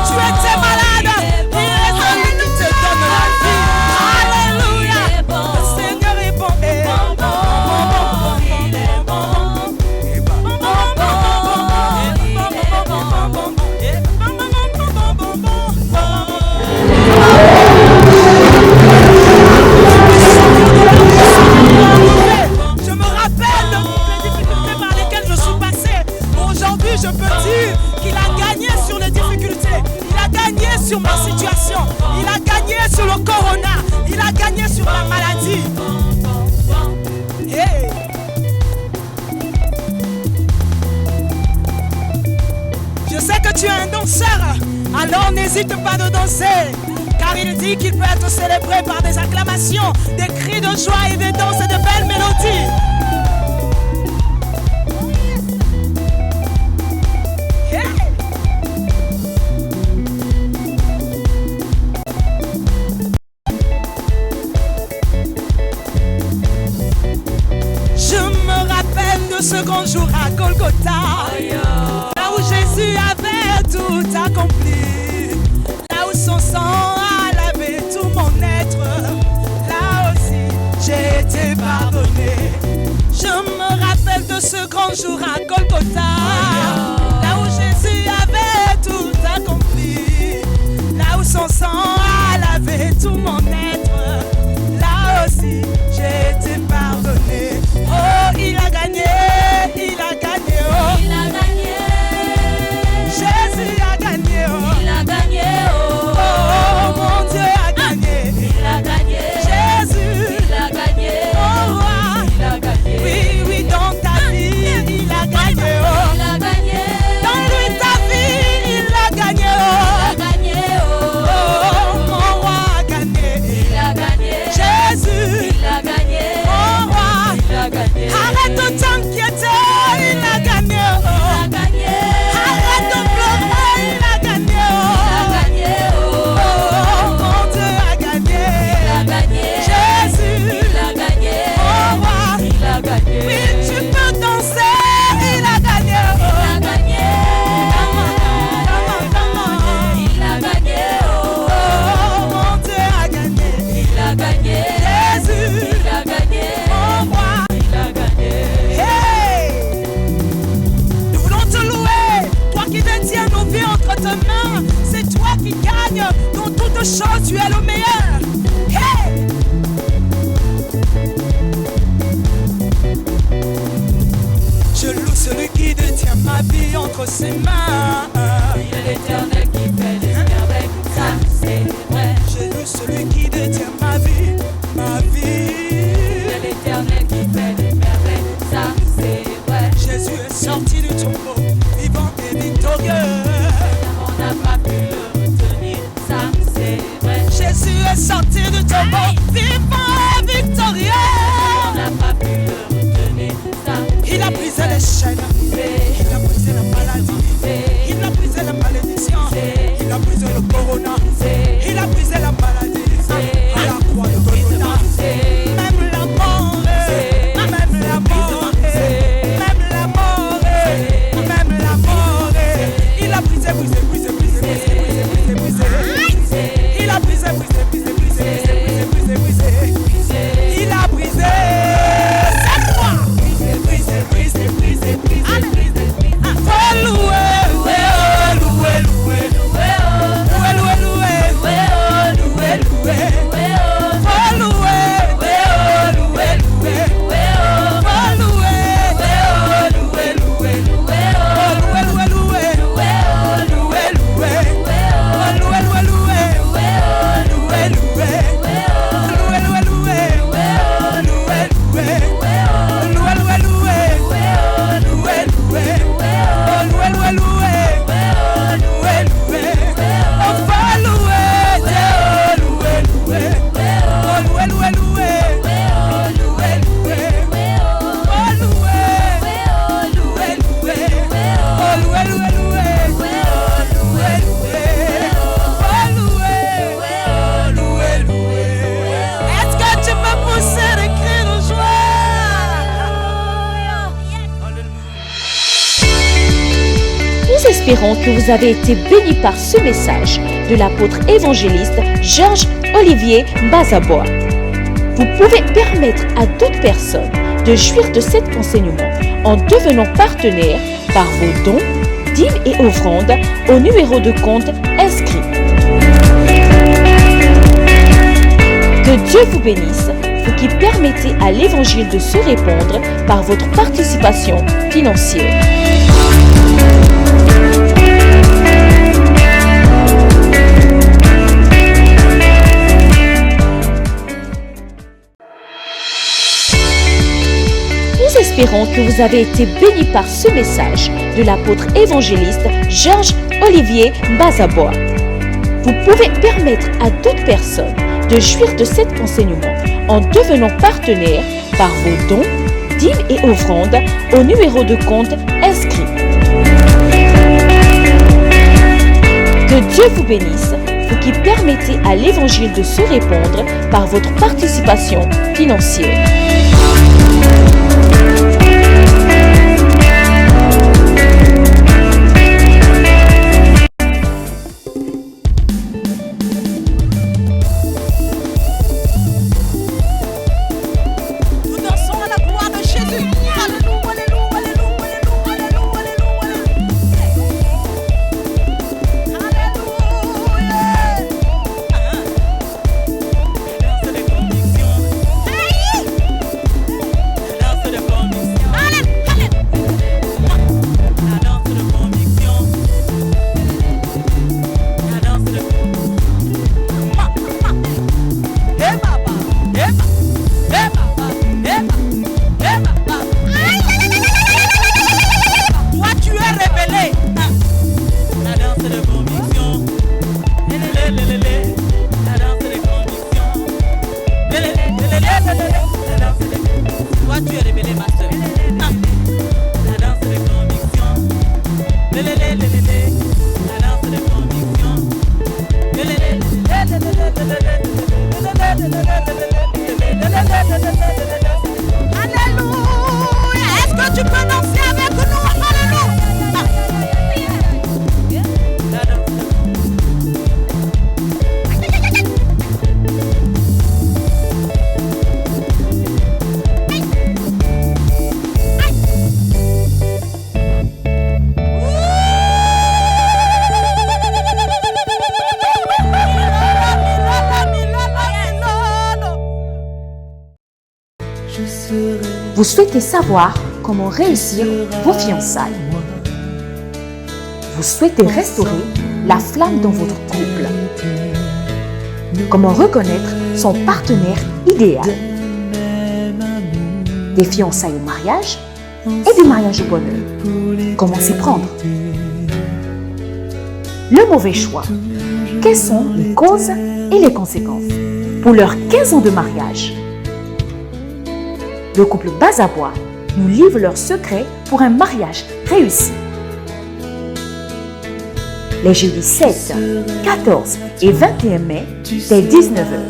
Tu étais malade. Il est celui qui te donne la vie. Alléluia. Le Seigneur est bon. Bon, bon, il est bon. Bon, je me rappelle de toutes les difficultés par lesquelles je suis passé. Aujourd'hui, je peux dire qu'il a gagné sur les difficultés. Il a gagné sur ma situation. Il a gagné sur le corona. Il a gagné sur la maladie. Hey. Je sais que tu es un danseur, alors n'hésite pas de danser. Car il dit qu'il peut être célébré par des acclamations, des cris de joie et des danses et de belles mélodies. Hey. Je me rappelle de ce grand jour à Golgotha, là où Jésus avait tout accompli, là où son sang a lavé tout mon être, là aussi j'ai été pardonné. Je me rappelle de ce grand jour à Golgotha, là où Jésus avait tout accompli, là où son sang a lavé tout mon être, là aussi j'ai été pardonné. Oh, il a gagné, oh. Il a gagné. Jésus a gagné, oh. Il a gagné, oh. Oh, mon Dieu a gagné. Il a gagné. Jésus, il a gagné. Oh, roi. Il a gagné. Oui, oui, dans ta vie, il a gagné, oh. Il a gagné. Dans lui, ta vie, il a gagné, oh. Il a gagné, oh. Oh, mon roi a gagné. Il a gagné. Jésus, il a gagné. Oh, roi. Il a gagné. Arrête de t'inquiéter, il a gagné, oh. Il a gagné. Arrête de pleurer, il a gagné, oh. Il a gagné. règnes. Dans toutes choses, tu es le meilleur. Hey! Je loue celui qui détient ma vie entre ses mains. Il est l'Éternel qui fait des merveilles, ça c'est vrai. Je loue celui qui détient ma vie, ma vie. Il est l'Éternel qui fait des merveilles, ça c'est vrai. Jésus est sorti du tombeau, vivant et victorieux. On n'a pas pu le retenir, ça c'est vrai. Jésus est sorti du tombeau, vivant et victorieux. On n'a pas pu le retenir, ça Il a brisé les chaînes, il a brisé la maladie, il a brisé la malédiction, il a brisé le corona, il a brisé la maladie. À la croix de Golgotha, même la mort, même la mort, même la mort, même la mort, il a brisé, brisé, brisé, brisé, brisé, brisé, brisé, il a brisé, brisé, brisé, brisé, brisé, brisé, brisé, il a brisé. Nous espérons que vous avez été bénis par ce message de l'apôtre évangéliste Georges Olivier Bazabois. Vous pouvez permettre à d'autres personnes de jouir de cet enseignement en devenant partenaire par vos dons, dîmes et offrandes au numéro de compte inscrit. Que Dieu vous bénisse, vous qui permettez à l'évangile de se répandre par votre participation financière. Nous espérons que vous avez été bénis par ce message de l'apôtre évangéliste Georges Olivier Bazabois. Vous pouvez permettre à d'autres personnes de jouir de cet enseignement en devenant partenaire par vos dons, dîmes et offrandes au numéro de compte inscrit. Que Dieu vous bénisse, vous qui permettez à l'évangile de se répandre par votre participation financière. Vous souhaitez savoir comment réussir vos fiançailles. Vous souhaitez restaurer la flamme dans votre couple. Comment reconnaître son partenaire idéal. Des fiançailles au mariage et du mariage au bonheur. Comment s'y prendre? Le mauvais choix. Quelles sont les causes et les conséquences? Pour leurs 15 ans de mariage, le couple Bazabois nous livre leurs secrets pour un mariage réussi. Les jeudis 7, 14 et 21 mai, dès 19h.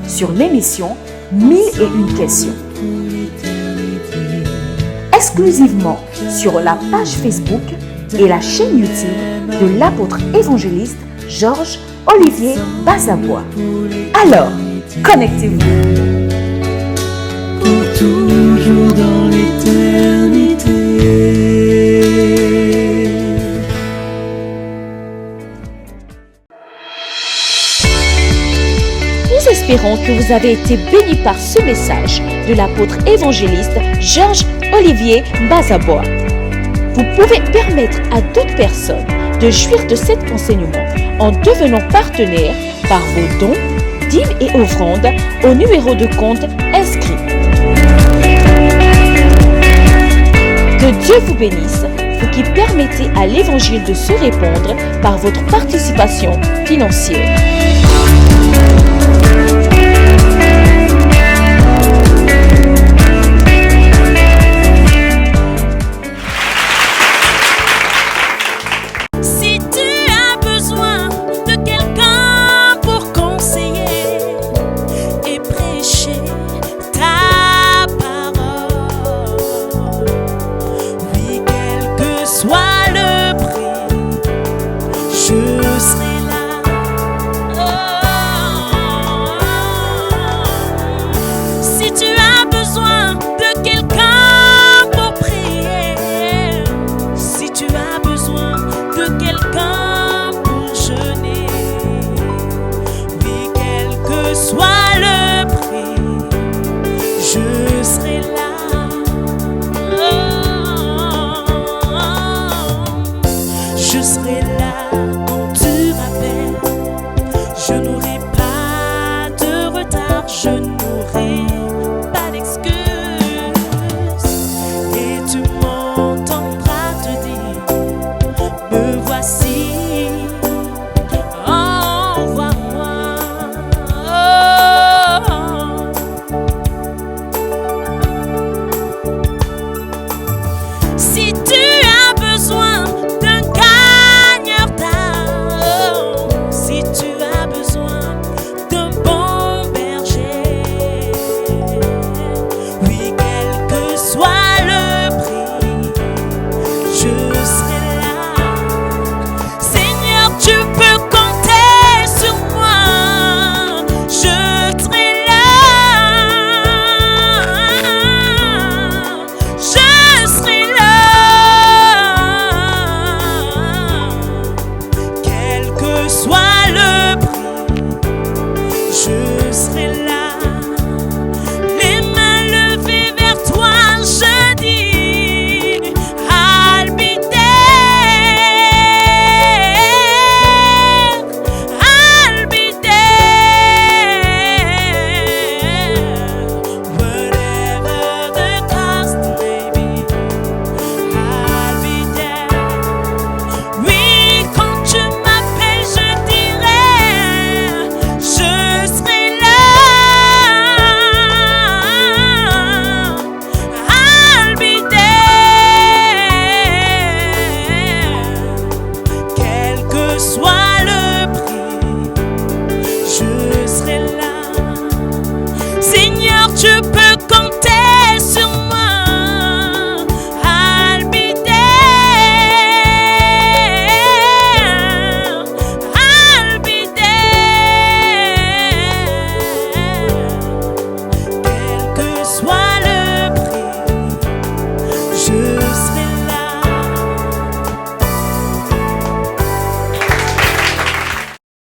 Sur l'émission 1001 questions. Exclusivement sur la page Facebook et la chaîne YouTube de l'apôtre évangéliste Georges Olivier Bazabois. Alors, connectez-vous. Pour toujours dans l'éternité. Nous espérons que vous avez été bénis par ce message de l'apôtre évangéliste Georges Olivier Bazabois. Vous pouvez permettre à d'autres personnes de jouir de cet enseignement en devenant partenaire par vos dons, dîmes et offrandes au numéro de compte inscrit. Que Dieu vous bénisse, vous qui permettez à l'évangile de se répandre par votre participation financière.